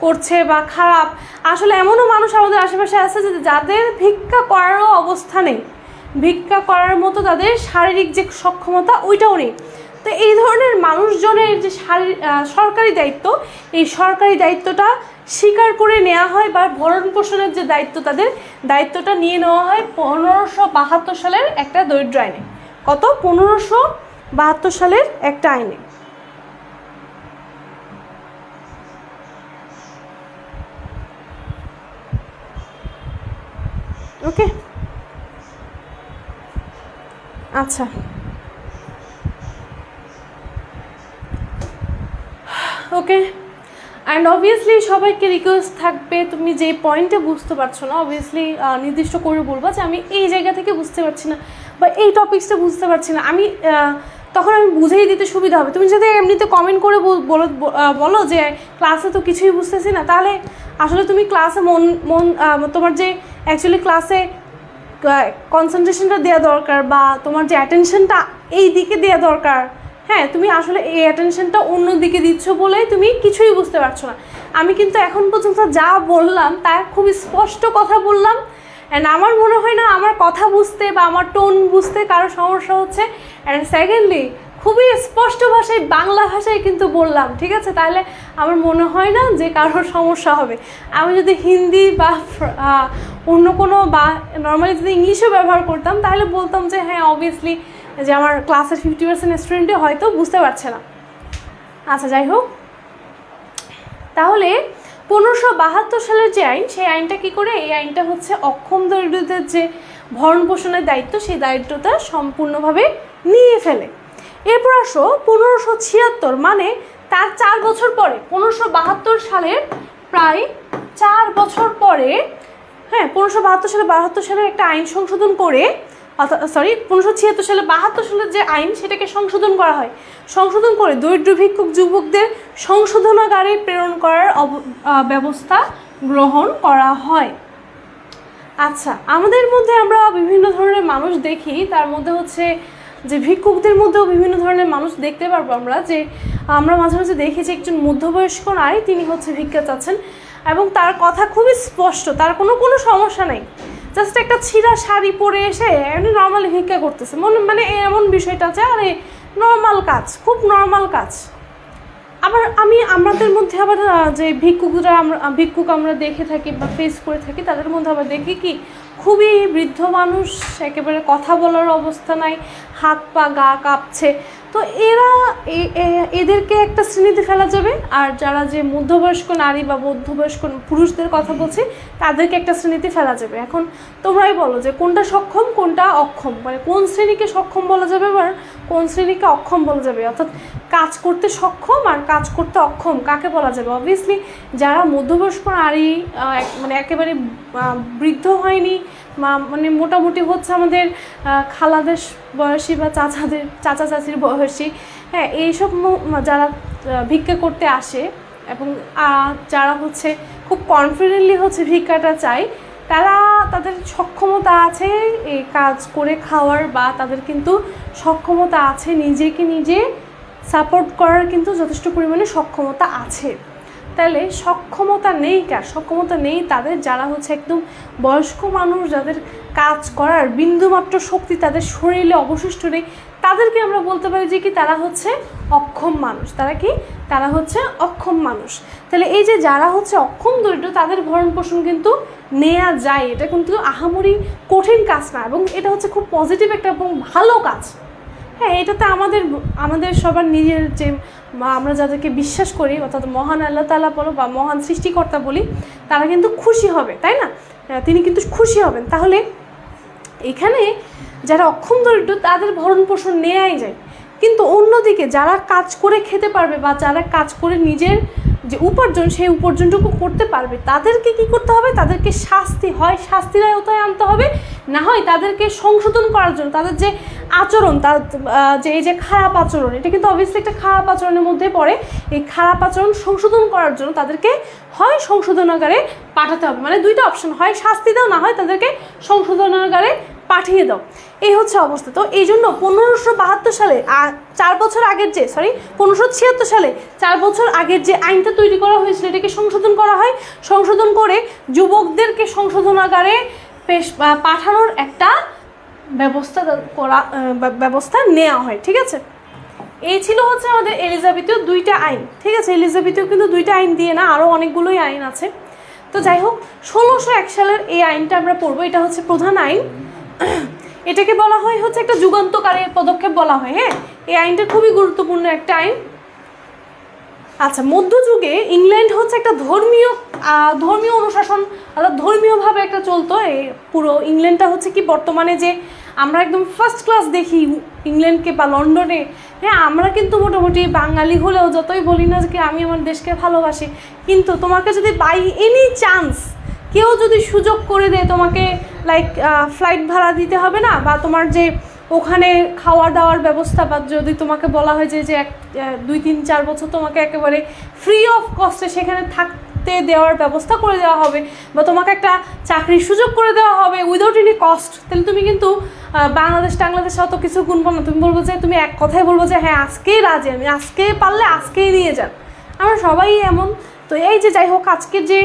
করছে বা খারাপ। আসলে এমনও মানুষ আমাদের আশেপাশে আছে যে যাদের ভিক্ষা করারও অবস্থা নেই, ভিক্ষা করার মতো তাদের শারীরিক যে সক্ষমতা ওইটাও নেই। তো এই ধরনের মানুষজনের যে সরকারি দায়িত্ব, এই সরকারি দায়িত্বটা স্বীকার করে নেওয়া হয়, বা ভরণ পোষণের যে দায়িত্ব, তাদের দায়িত্বটা নিয়ে নেওয়া হয় 1572 সালের একটা দরিদ্র আইনে। কত? 1572 সালের একটা আইনে। ওকে, আচ্ছা, ওকে। অ্যান্ড অবভিয়াসলি সবাইকে রিকোয়েস্ট থাকবে, তুমি যে পয়েন্টে বুঝতে পারছো না অবভিয়াসলি নির্দিষ্ট করে বলবা যে আমি এই জায়গা থেকে বুঝতে পারছি না বা এই টপিক্সটা বুঝতে পারছি না, আমি তখন আমি বুঝেই দিতে সুবিধা হবে। তুমি যদি এমনিতে কমেন্ট করে বলো যে ক্লাসে তো কিছুই বুঝতেছি না, তাহলে আসলে তুমি ক্লাসে তোমার যে অ্যাকচুয়ালি ক্লাসে কনসেন্ট্রেশনটা দেওয়া দরকার বা তোমার যে অ্যাটেনশনটা এই দিকে দেওয়া দরকার, হ্যাঁ তুমি আসলে এই অ্যাটেনশনটা অন্য দিকে দিচ্ছ বলেই তুমি কিছুই বুঝতে পারছো না। আমি কিন্তু এখন পর্যন্ত যা বললাম তা খুবই স্পষ্ট কথা বললাম, অ্যান্ড আমার মনে হয় না আমার কথা বুঝতে বা আমার টোন বুঝতে কারো সমস্যা হচ্ছে। অ্যান্ড সেকেন্ডলি খুবই স্পষ্ট ভাষায় বাংলা ভাষায় কিন্তু বললাম, ঠিক আছে? তাহলে আমার মনে হয় না যে কারোর সমস্যা হবে। আমি যদি হিন্দি বা অন্য কোনো বা নর্মালি যদি ইংলিশও ব্যবহার করতাম তাহলে বলতাম যে হ্যাঁ অবভিয়াসলি যে আমার ক্লাসের 50% স্টুডেন্টই হয়তো বুঝতে পারছে না। আচ্ছা যাই হোক, তাহলে 1572 সালের যে আইন, সেই আইনটা কী করে? এই আইনটা হচ্ছে অক্ষম দরিদ্রদের যে ভরণ পোষণের দায়িত্ব, সেই দায়িত্বটা সম্পূর্ণভাবে নিয়ে ফেলে। এরপর আসো 1576, মানে তার 4 বছর পরে, 1572 সালের প্রায় 4 বছর পরে, হ্যাঁ 1572 সালে 72 সালের একটা আইন সংশোধন করে, অর্থাৎ 1576 সালে 72 সালের যে আইন সেটাকে সংশোধন করা হয়। সংশোধন করে দরিদ্র ভিক্ষুক যুবকদের সংশোধনাগারে প্রেরণ করার ব্যবস্থা গ্রহণ করা হয়। আচ্ছা, আমাদের মধ্যে আমরা বিভিন্ন ধরনের মানুষ দেখি, তার মধ্যে হচ্ছে যে ভিক্ষুকদের মধ্যেও বিভিন্ন ধরনের মানুষ দেখতে পারবো আমরা, যে আমরা মাঝে মাঝে দেখি যে একজন মধ্যবয়স্ক নারী তিনি হচ্ছে ভিক্ষা চাচ্ছেন এবং তার কথা খুবই স্পষ্ট, তার কোনো সমস্যা নেই, জাস্ট একটা ছিঁড়া শাড়ি পরে এসে এমনি নর্মালি ভিক্ষা করতেছে, মানে এমন বিষয়টা আছে, আরে নর্মাল কাজ, খুব নর্মাল কাজ। আবার আমাদের মধ্যে আবার যে ভিক্ষুক আমরা দেখে থাকি বা ফেস করে থাকি, তাদের মধ্যে আবার দেখি কি খুবই বৃদ্ধ মানুষ, একেবারে কথা বলার অবস্থা নাই, হাত পা গা কাঁপছে। তো এদেরকে একটা শ্রেণীতে ফেলা যাবে, আর যারা যে মধ্যবয়স্ক নারী বা মধ্যবয়স্ক পুরুষদের কথা বলছে তাদেরকে একটা শ্রেণীতে ফেলা যাবে। এখন তোমরাই বলো যে কোনটা সক্ষম কোনটা অক্ষম, মানে কোন শ্রেণীকে সক্ষম বলা যাবে বা কোন শ্রেণীকে অক্ষম বলা যাবে, অর্থাৎ কাজ করতে সক্ষম আর কাজ করতে অক্ষম কাকে বলা যাবে? অবভিয়াসলি যারা মধ্যবয়স্ক নারী, মানে একেবারে বৃদ্ধ হয়নি, মানে মোটামুটি হচ্ছে আমাদের খালাদের বয়সী বা চাচা চাচির বয়সী, হ্যাঁ এইসব যারা ভিক্ষা করতে আসে এবং যারা হচ্ছে খুব কনফিডেন্টলি হচ্ছে ভিক্ষাটা চায়, তাদের সক্ষমতা আছে এই কাজ করে খাওয়ার, বা তাদের কিন্তু সক্ষমতা আছে নিজেকে নিজে সাপোর্ট করার কিন্তু যথেষ্ট পরিমাণে সক্ষমতা আছে। তাহলে সক্ষমতা নেই কার? সক্ষমতা নেই তাদের যারা হচ্ছে একদম বয়স্ক মানুষ, যাদের কাজ করার বিন্দুমাত্র শক্তি তাদের শরীরে অবশিষ্ট নেই, তাদেরকে আমরা বলতে পারি যে কি তারা হচ্ছে অক্ষম মানুষ। তারা হচ্ছে অক্ষম মানুষ। তাহলে এই যে যারা হচ্ছে অক্ষম দরিদ্র, তাদের ভরণ পোষণ কিন্তু নেওয়া যায়, এটা কিন্তু আহামরি কঠিন কাজ না, এবং এটা হচ্ছে খুব পজিটিভ একটা এবং ভালো কাজ। হ্যাঁ, এটাতে আমাদের সবার নিজের যে আমরা যাদেরকে বিশ্বাস করি, অর্থাৎ মহান আল্লাহ তাআলা বলো বা মহান সৃষ্টিকর্তা বলি, তারা কিন্তু খুশি হবে, তাই না? তিনি কিন্তু খুশি হবেন। তাহলে এখানে যারা অক্ষম দরিদ্র তাদের ভরণ পোষণ নেওয়াই যায়, কিন্তু অন্যদিকে যারা কাজ করে খেতে পারবে বা যারা কাজ করে নিজের যে উপার্জন সেই উপার্জনটুকু করতে পারবে, তাদেরকে কি করতে হবে? তাদেরকে শাস্তির আওতায় আনতে হবে, না হয় তাদেরকে সংশোধন করার জন্য তাদের যে আচরণ, এই যে খারাপ আচরণ, এটা কিন্তু অবভিয়াসলি একটা খারাপ আচরণের মধ্যে পড়ে। এই খারাপ আচরণ সংশোধন করার জন্য তাদেরকে হয় সংশোধনাগারে পাঠাতে হবে, মানে দুইটা অপশন, হয় শাস্তি দাও, না হয় তাদেরকে সংশোধনাগারে পাঠিয়ে দাও। এই হচ্ছে অবস্থা। তো এই জন্য 1572 সালে 4 বছর আগের যে 1576 সালে 4 বছর আগের যে আইনটা তৈরি করা হয়েছিল, এটাকে সংশোধন করা হয়। সংশোধন করে যুবকদেরকে সংশোধনাগারে পাঠানোর একটা ব্যবস্থা নেওয়া হয়, ঠিক আছে? এই ছিল হচ্ছে আমাদের এলিজাবেথীয় 2টা আইন, ঠিক আছে? এলিজাবেথীয় কিন্তু 2টা আইন দিয়ে না, আরও অনেকগুলোই আইন আছে। তো যাই হোক, 1601 সালের এই আইনটা আমরা পড়বো। এটা হচ্ছে প্রধান আইন, এটাকে বলা হয় হচ্ছে একটা যুগান্তকারী পদক্ষেপ বলা হয়। হ্যাঁ, এই আইনটা খুবই গুরুত্বপূর্ণ একটা আইন। আচ্ছা, মধ্যযুগে ইংল্যান্ড হচ্ছে একটা ধর্মীয় অনুশাসন, অর্থাৎ ধর্মীয়ভাবে একটা চলতো। এই পুরো ইংল্যান্ডটা হচ্ছে কি বর্তমানে যে আমরা একদম ফার্স্ট ক্লাস দেখি ইংল্যান্ডকে বা লন্ডনে। হ্যাঁ, আমরা কিন্তু মোটামুটি বাঙালি হলেও যতই বলি না যে আমি আমার দেশকে ভালোবাসি, কিন্তু তোমাকে যদি বাই এনি চান্স কেউ যদি সুযোগ করে দেয় তোমাকে, লাইক ফ্লাইট ভাড়া দিতে হবে না, বা তোমার যে ওখানে খাওয়া দাওয়ার ব্যবস্থা, বা যদি তোমাকে বলা হয় যে 2-3-4 বছর তোমাকে একেবারে ফ্রি অফ কস্টে সেখানে থাকতে দেওয়ার ব্যবস্থা করে দেওয়া হবে, বা তোমাকে একটা চাকরির সুযোগ করে দেওয়া হবে উইদাউট এনি কস্ট, তাহলে তুমি কিন্তু বাংলাদেশে অত কিছু গুনবো না। তুমি বলবো যে, তুমি এক কথায় বলবো যে হ্যাঁ আজকেই রাজি, আমি আজকেই পারলে আজকেই নিয়ে যান। আমরা সবাই এমন। তো এই যে যাই হোক, আজকে যে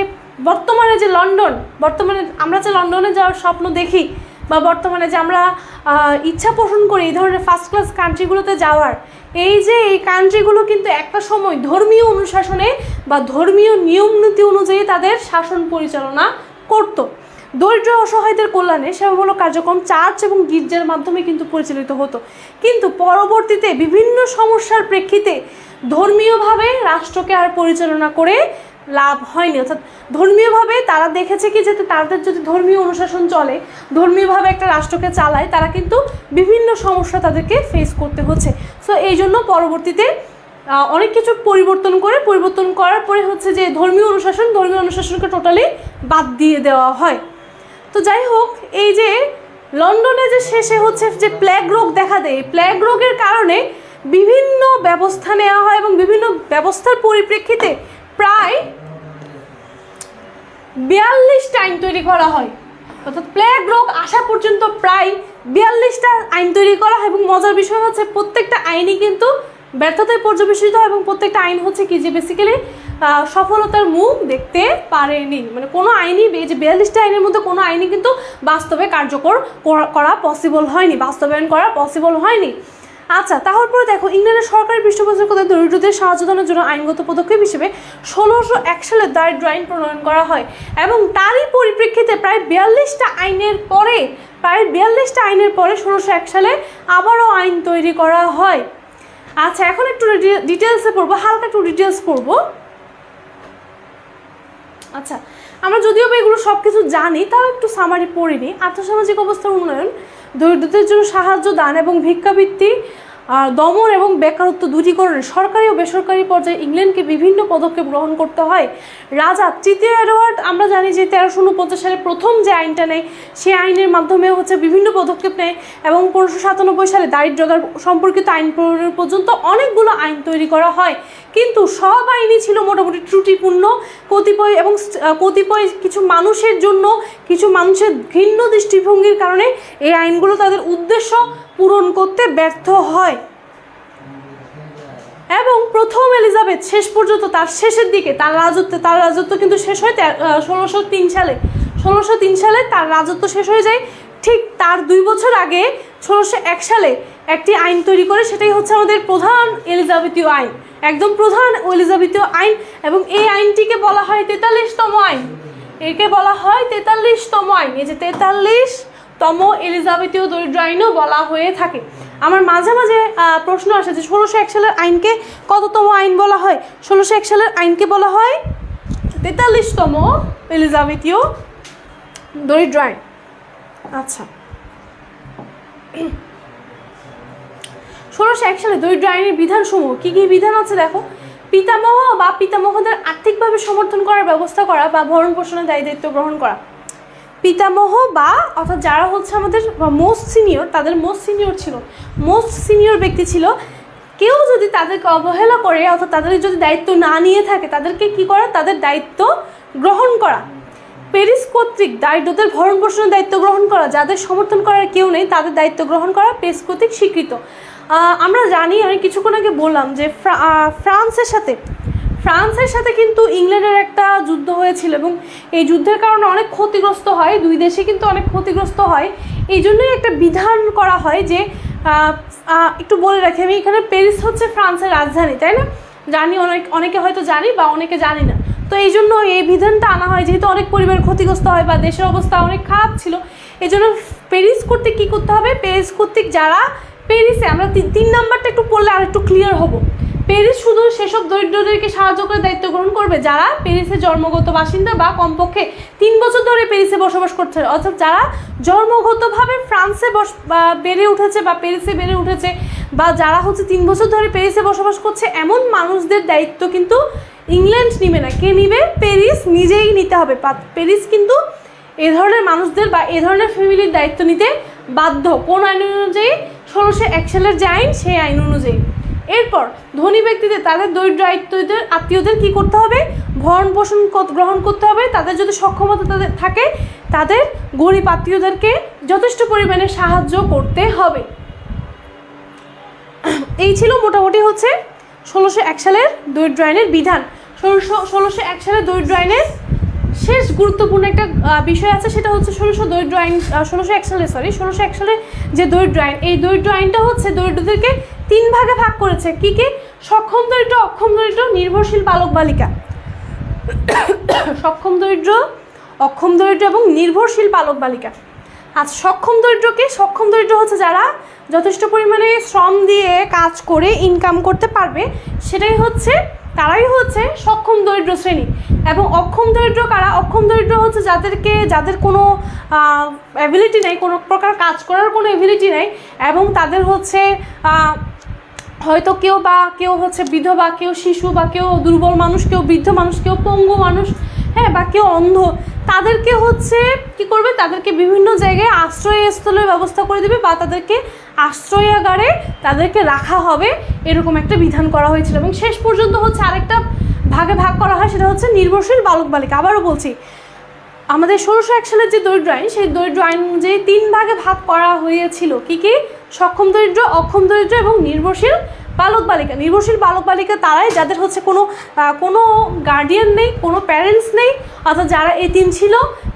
বর্তমানে যে লন্ডন, বর্তমানে আমরা যে লন্ডনে যাওয়ার স্বপ্ন দেখি, বা বর্তমানে যে আমরা ইচ্ছা পোষণ করি এই ধরনের ফার্স্ট ক্লাস কান্ট্রিগুলোতে যাওয়ার, এই যে এই কান্ট্রিগুলো কিন্তু একটা সময় ধর্মীয় অনুশাসনে বা ধর্মীয় নিয়ম নীতি অনুযায়ী তাদের শাসন পরিচালনা করত। দরিদ্র অসহায়দের কল্যাণে সেবামূলক কার্যক্রম চার্চ এবং গির্জার মাধ্যমে কিন্তু পরিচালিত হতো। কিন্তু পরবর্তীতে বিভিন্ন সমস্যার প্রেক্ষিতে ধর্মীয়ভাবে রাষ্ট্রকে আর পরিচালনা করে লাভ হয়নি। অর্থাৎ ধর্মীয়ভাবে তারা দেখেছে কি, যে তাদের যদি ধর্মীয় অনুশাসন চলে, ধর্মীয়ভাবে একটা রাষ্ট্রকে চালায়, তারা কিন্তু বিভিন্ন সমস্যা তাদেরকে ফেস করতে হচ্ছে। সো এই জন্য পরবর্তীতে অনেক কিছু পরিবর্তন করার পরে হচ্ছে যে ধর্মীয় অনুশাসনকে টোটালি বাদ দিয়ে দেওয়া হয়। তো যাই হোক, এই যে লন্ডনে যে শেষে হচ্ছে যে প্লেগ রোগ দেখা দেয়, প্লেগ রোগের কারণে বিভিন্ন ব্যবস্থা নেওয়া হয় এবং বিভিন্ন ব্যবস্থার পরিপ্রেক্ষিতে প্রায় 42টা আইন তৈরি করা হয়। অর্থাৎ প্লেগ রোগ আসা পর্যন্ত প্রায় 42টা আইন তৈরি করা হয়। এবং মজার বিষয় হচ্ছে প্রত্যেকটা আইনই কিন্তু ব্যর্থতায় পর্যবেসিত হয়, এবং প্রত্যেকটা আইন হচ্ছে কি, যে বেসিক্যালি সফলতার মুখ দেখতে পারেনি। মানে কোনো আইনই, এই যে 42টা আইনের মধ্যে কোনো আইনই কিন্তু বাস্তবে কার্যকর করা পসিবল হয়নি, বাস্তবায়ন করা পসিবল হয়নি। আচ্ছা, তারপরে দেখো, ইংল্যান্ডের সরকারি পৃষ্ঠপোষকতায় দরিদ্রদের সাহায্যদানের জন্য আইনগত পদক্ষেপ হিসেবে 1601 সালে দারিদ্র আইন প্রণয়ন করা হয়, এবং তারই পরিপ্রেক্ষিতে প্রায় 42টা আইনের পরে 1601 সালে আবারও আইন তৈরি করা হয়। আচ্ছা, এখন একটু ডিটেলসে পড়বো, হালকা একটু ডিটেলস পড়বো। আচ্ছা, আমরা যদিও এগুলো সব কিছু জানি, তাও একটু সামারি পড়িনি। আর্থসামাজিক অবস্থার উন্নয়ন, দরিদ্রদের জন্য সাহায্য দান এবং ভিক্ষাবৃত্তি দমন এবং বেকারত্ব দূরীকরণে সরকারি ও বেসরকারি পর্যায়ে ইংল্যান্ডকে বিভিন্ন পদক্ষেপ গ্রহণ করতে হয়। রাজা তৃতীয় এডওয়ার্ড, আমরা জানি যে 1349 সালে প্রথম যে আইনটা নেয়, সেই আইনের মাধ্যমে হচ্ছে বিভিন্ন পদক্ষেপ নেয়, এবং 1597 সালে দারিদ্র সম্পর্কিত আইন প্রণয়ন পর্যন্ত অনেকগুলো আইন তৈরি করা হয়। কিন্তু সব আইনই ছিল মোটামুটি ত্রুটিপূর্ণ, কতিপয় কিছু মানুষের জন্য, কিছু মানুষের ঘৃণ্য দৃষ্টিভঙ্গির কারণে এই আইনগুলো তাদের উদ্দেশ্য পূরণ করতে ব্যর্থ হয়। এবং প্রথম এলিজাবেথ শেষ পর্যন্ত তার শেষের দিকে তার রাজত্ব কিন্তু শেষ হয় 1603 সালে। 1603 সালে তার রাজত্ব শেষ হয়ে যায়। ঠিক তার 2 বছর আগে 1601 সালে একটি আইন তৈরি করে, সেটাই হচ্ছে আমাদের প্রধান এলিজাবেথীয় আইন, একদম প্রধান এলিজাবেথীয় আইন। এবং এই আইনটিকে বলা হয় 43তম আইন। একে বলা হয় 43তম আইন। এই যে 43তম এলিজাবেথীয় দরিদ্র আইনও বলা হয়ে থাকে। আমার মাঝে মাঝে প্রশ্ন আসে যে 1601 সালের আইনকে কততম আইন বলা হয়? 1601 সালের আইনকে বলা হয় 43তম এলিজাবেথীয় দরিদ্র আইন। আচ্ছা, 1601 সালে দরিদ্র আইনের বিধানসমূহ কি কি বিধান আছে দেখো। পিতামহ বা পিতামহদের আর্থিকভাবে সমর্থন করার ব্যবস্থা করা বা ভরণ পোষণের দায়িত্ব গ্রহণ করা। পিতামহ বা অর্থাৎ যারা হচ্ছে আমাদের মোস্ট সিনিয়র, তাদের মোস্ট সিনিয়র ব্যক্তি ছিল, কেউ যদি তাদেরকে অবহেলা করে অর্থাৎ তাদের যদি দায়িত্ব না নিয়ে থাকে, তাদেরকে কি করা, তাদের দায়িত্ব গ্রহণ করা। প্যারিস কর্তৃক দারিদ্রদের ভরণ পোষণের দায়িত্ব গ্রহণ করা, যাদের সমর্থন করার কেউ নেই তাদের দায়িত্ব গ্রহণ করা প্যারিস কর্তৃক স্বীকৃত। আমরা জানি, আমি কিছুক্ষণ আগে বললাম যে ফ্রান্সের সাথে কিন্তু ইংল্যান্ডের একটা যুদ্ধ হয়েছিল, এবং এই যুদ্ধের কারণে অনেক ক্ষতিগ্রস্ত হয়, দুই দেশে কিন্তু অনেক ক্ষতিগ্রস্ত হয়। এই জন্যই একটা বিধান করা হয় যে, একটু বলে রাখি আমি, এখানে প্যারিস হচ্ছে ফ্রান্সের রাজধানী, তাই না? জানি, অনেকে হয়তো জানি বা অনেকে জানি না। তো এই জন্য এই বিধানটা আনা হয়, যেহেতু অনেক পরিবার ক্ষতিগ্রস্ত হয় বা দেশের অবস্থা অনেক খারাপ ছিল। এই জন্য প্যারিস কর্তৃক কী করতে হবে, প্যারিস কর্তৃক যারা প্যারিসে, আমরা 3 নাম্বারটা একটু পড়লে আর একটু ক্লিয়ার হবো। প্যারিস শুধু সেসব দরিদ্রদেরকে সাহায্য করে দায়িত্ব গ্রহণ করবে যারা প্যারিসের জন্মগত বাসিন্দা বা কমপক্ষে 3 বছর ধরে প্যারিসে বসবাস করছে, অর্থাৎ যারা জন্মগতভাবে ফ্রান্সে বেড়ে উঠেছে বা প্যারিসে বেড়ে উঠেছে, বা যারা হচ্ছে 3 বছর ধরে প্যারিসে বসবাস করছে, এমন মানুষদের দায়িত্ব কিন্তু ইংল্যান্ড নিবে না। কে নিবে? প্যারিস নিজেই নিতে হবে। প্যারিস কিন্তু এ ধরনের মানুষদের বা এ ধরনের ফ্যামিলির দায়িত্ব নিতে বাধ্য। কোন আইন অনুযায়ী? 1601 সালের যে আইন, সেই আইন অনুযায়ী। এরপর ধনী ব্যক্তিদের তাদের দরিদ্র আত্মীয়দের কি করতে হবে? ভরণ পোষণ গ্রহণ করতে হবে। তাদের যদি সক্ষমতা তাদের থাকে, তাদের গরিব আত্মীয়দেরকে যথেষ্ট পরিমাণে সাহায্য করতে হবে। এই ছিল মোটামুটি হচ্ছে 1601 সালের দরিদ্র আইনের বিধান। 1601 সালের দরিদ্র আইনের শেষ গুরুত্বপূর্ণ একটা বিষয় আছে, সেটা হচ্ছে 1601 সালে যে দরিদ্র আইন, এই দরিদ্র আইনটা হচ্ছে দরিদ্রদেরকে 3 ভাগে ভাগ করেছে। কি কি? সক্ষম দরিদ্র, অক্ষম দরিদ্র, নির্ভরশীল বালক বালিকা। সক্ষম দরিদ্র, অক্ষম দরিদ্র এবং নির্ভরশীল বালক বালিকা। আচ্ছা, সক্ষম দরিদ্রকে? সক্ষম দরিদ্র হচ্ছে যারা যথেষ্ট পরিমাণে শ্রম দিয়ে কাজ করে ইনকাম করতে পারবে, তারাই হচ্ছে সক্ষম দরিদ্র শ্রেণী। এবং অক্ষম দরিদ্র কারা? অক্ষম দরিদ্র হচ্ছে যাদের কোনো অ্যাবিলিটি নেই, কোনো প্রকার কাজ করার কোনো অ্যাবিলিটি নেই, এবং তাদের হচ্ছে হয়তো কেউ হচ্ছে বিধবা, কেউ শিশু, বা কেউ দুর্বল মানুষ, কেউ বৃদ্ধ মানুষ, কেউ পঙ্গু মানুষ, হ্যাঁ, বা কেউ অন্ধ। তাদেরকে হচ্ছে কি করবে? তাদেরকে বিভিন্ন জায়গায় আশ্রয়স্থলের ব্যবস্থা করে দেবে, বা তাদেরকে আশ্রয়াগারে তাদেরকে রাখা হবে, এরকম একটা বিধান করা হয়েছিল। এবং শেষ পর্যন্ত হচ্ছে আরেকটা ভাগে ভাগ করা হয়, সেটা হচ্ছে নির্ভরশীল বালক বালিকা। আবারও বলছি, আমাদের 1601 সালের যে দরিদ্র আইন, সেই দরিদ্র আইন অনুযায়ী 3 ভাগে ভাগ করা হয়েছিল। কি কি? সক্ষম দরিদ্র, অক্ষম দরিদ্র এবং নির্ভরশীল বালক বালিকা। নির্ভরশীল বালক বালিকা তারাই যাদের হচ্ছে কোনো গার্ডিয়ান নেই, কোনো প্যারেন্টস নেই, অর্থাৎ যারা এতিম ছিল,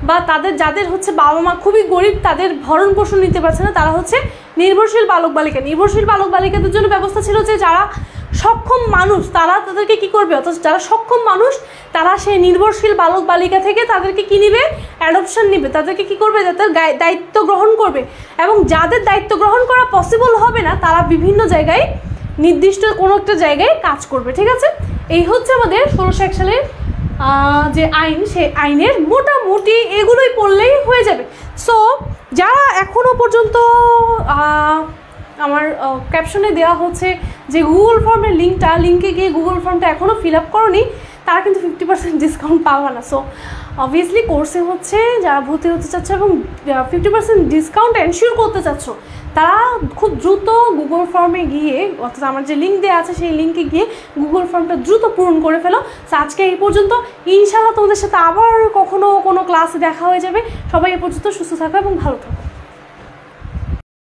বা যাদের হচ্ছে বাবা মা খুবই গরিব, তাদের ভরণ পোষণ নিতে পারছে না, তারা হচ্ছে নির্ভরশীল বালক বালিকা। নির্ভরশীল বালক বালিকাদের জন্য ব্যবস্থা ছিল যে যারা সক্ষম মানুষ তাদেরকে কি করবে? অর্থাৎ যারা সক্ষম মানুষ তারা সেই নির্ভরশীল বালক বালিকা থেকে তাদেরকে কি নিবে? অ্যাডপশন নিবে। তাদেরকে কি করবে? তাদের দায়িত্ব গ্রহণ করবে। এবং যাদের দায়িত্ব গ্রহণ করা পসিবল হবে না, তারা বিভিন্ন জায়গায় নির্দিষ্ট কোনো একটা জায়গায় কাজ করবে। ঠিক আছে, এই হচ্ছে আমাদের 1601 সালের যে আইন, সেই আইনের মোটামুটি এগুলোই পড়লেই হয়ে যাবে। সো যারা এখনও পর্যন্ত আমার ক্যাপশনে দেওয়া হচ্ছে যে গুগল ফর্মের লিঙ্কে গিয়ে গুগল ফর্মটা এখনও ফিল আপ করোনি, তারা কিন্তু 50% ডিসকাউন্ট পাওয়া না। সো অবভিয়াসলি কোর্সে হচ্ছে যারা ভর্তি হতে চাচ্ছ এবং 50% ডিসকাউন্ট এনশিওর করতে চাচ্ছ, তারা খুব দ্রুত গুগল ফর্মে গিয়ে, অর্থাৎ আমার যে লিঙ্ক দেওয়া আছে সেই লিঙ্কে গিয়ে গুগল ফর্মটা দ্রুত পূরণ করে ফেলো। সো আজকে এই পর্যন্ত, ইনশাআল্লাহ তোমাদের সাথে আবার কখনো কোনো ক্লাসে দেখা হয়ে যাবে। সবাই এ পর্যন্ত সুস্থ থাকো এবং ভালো থাকো।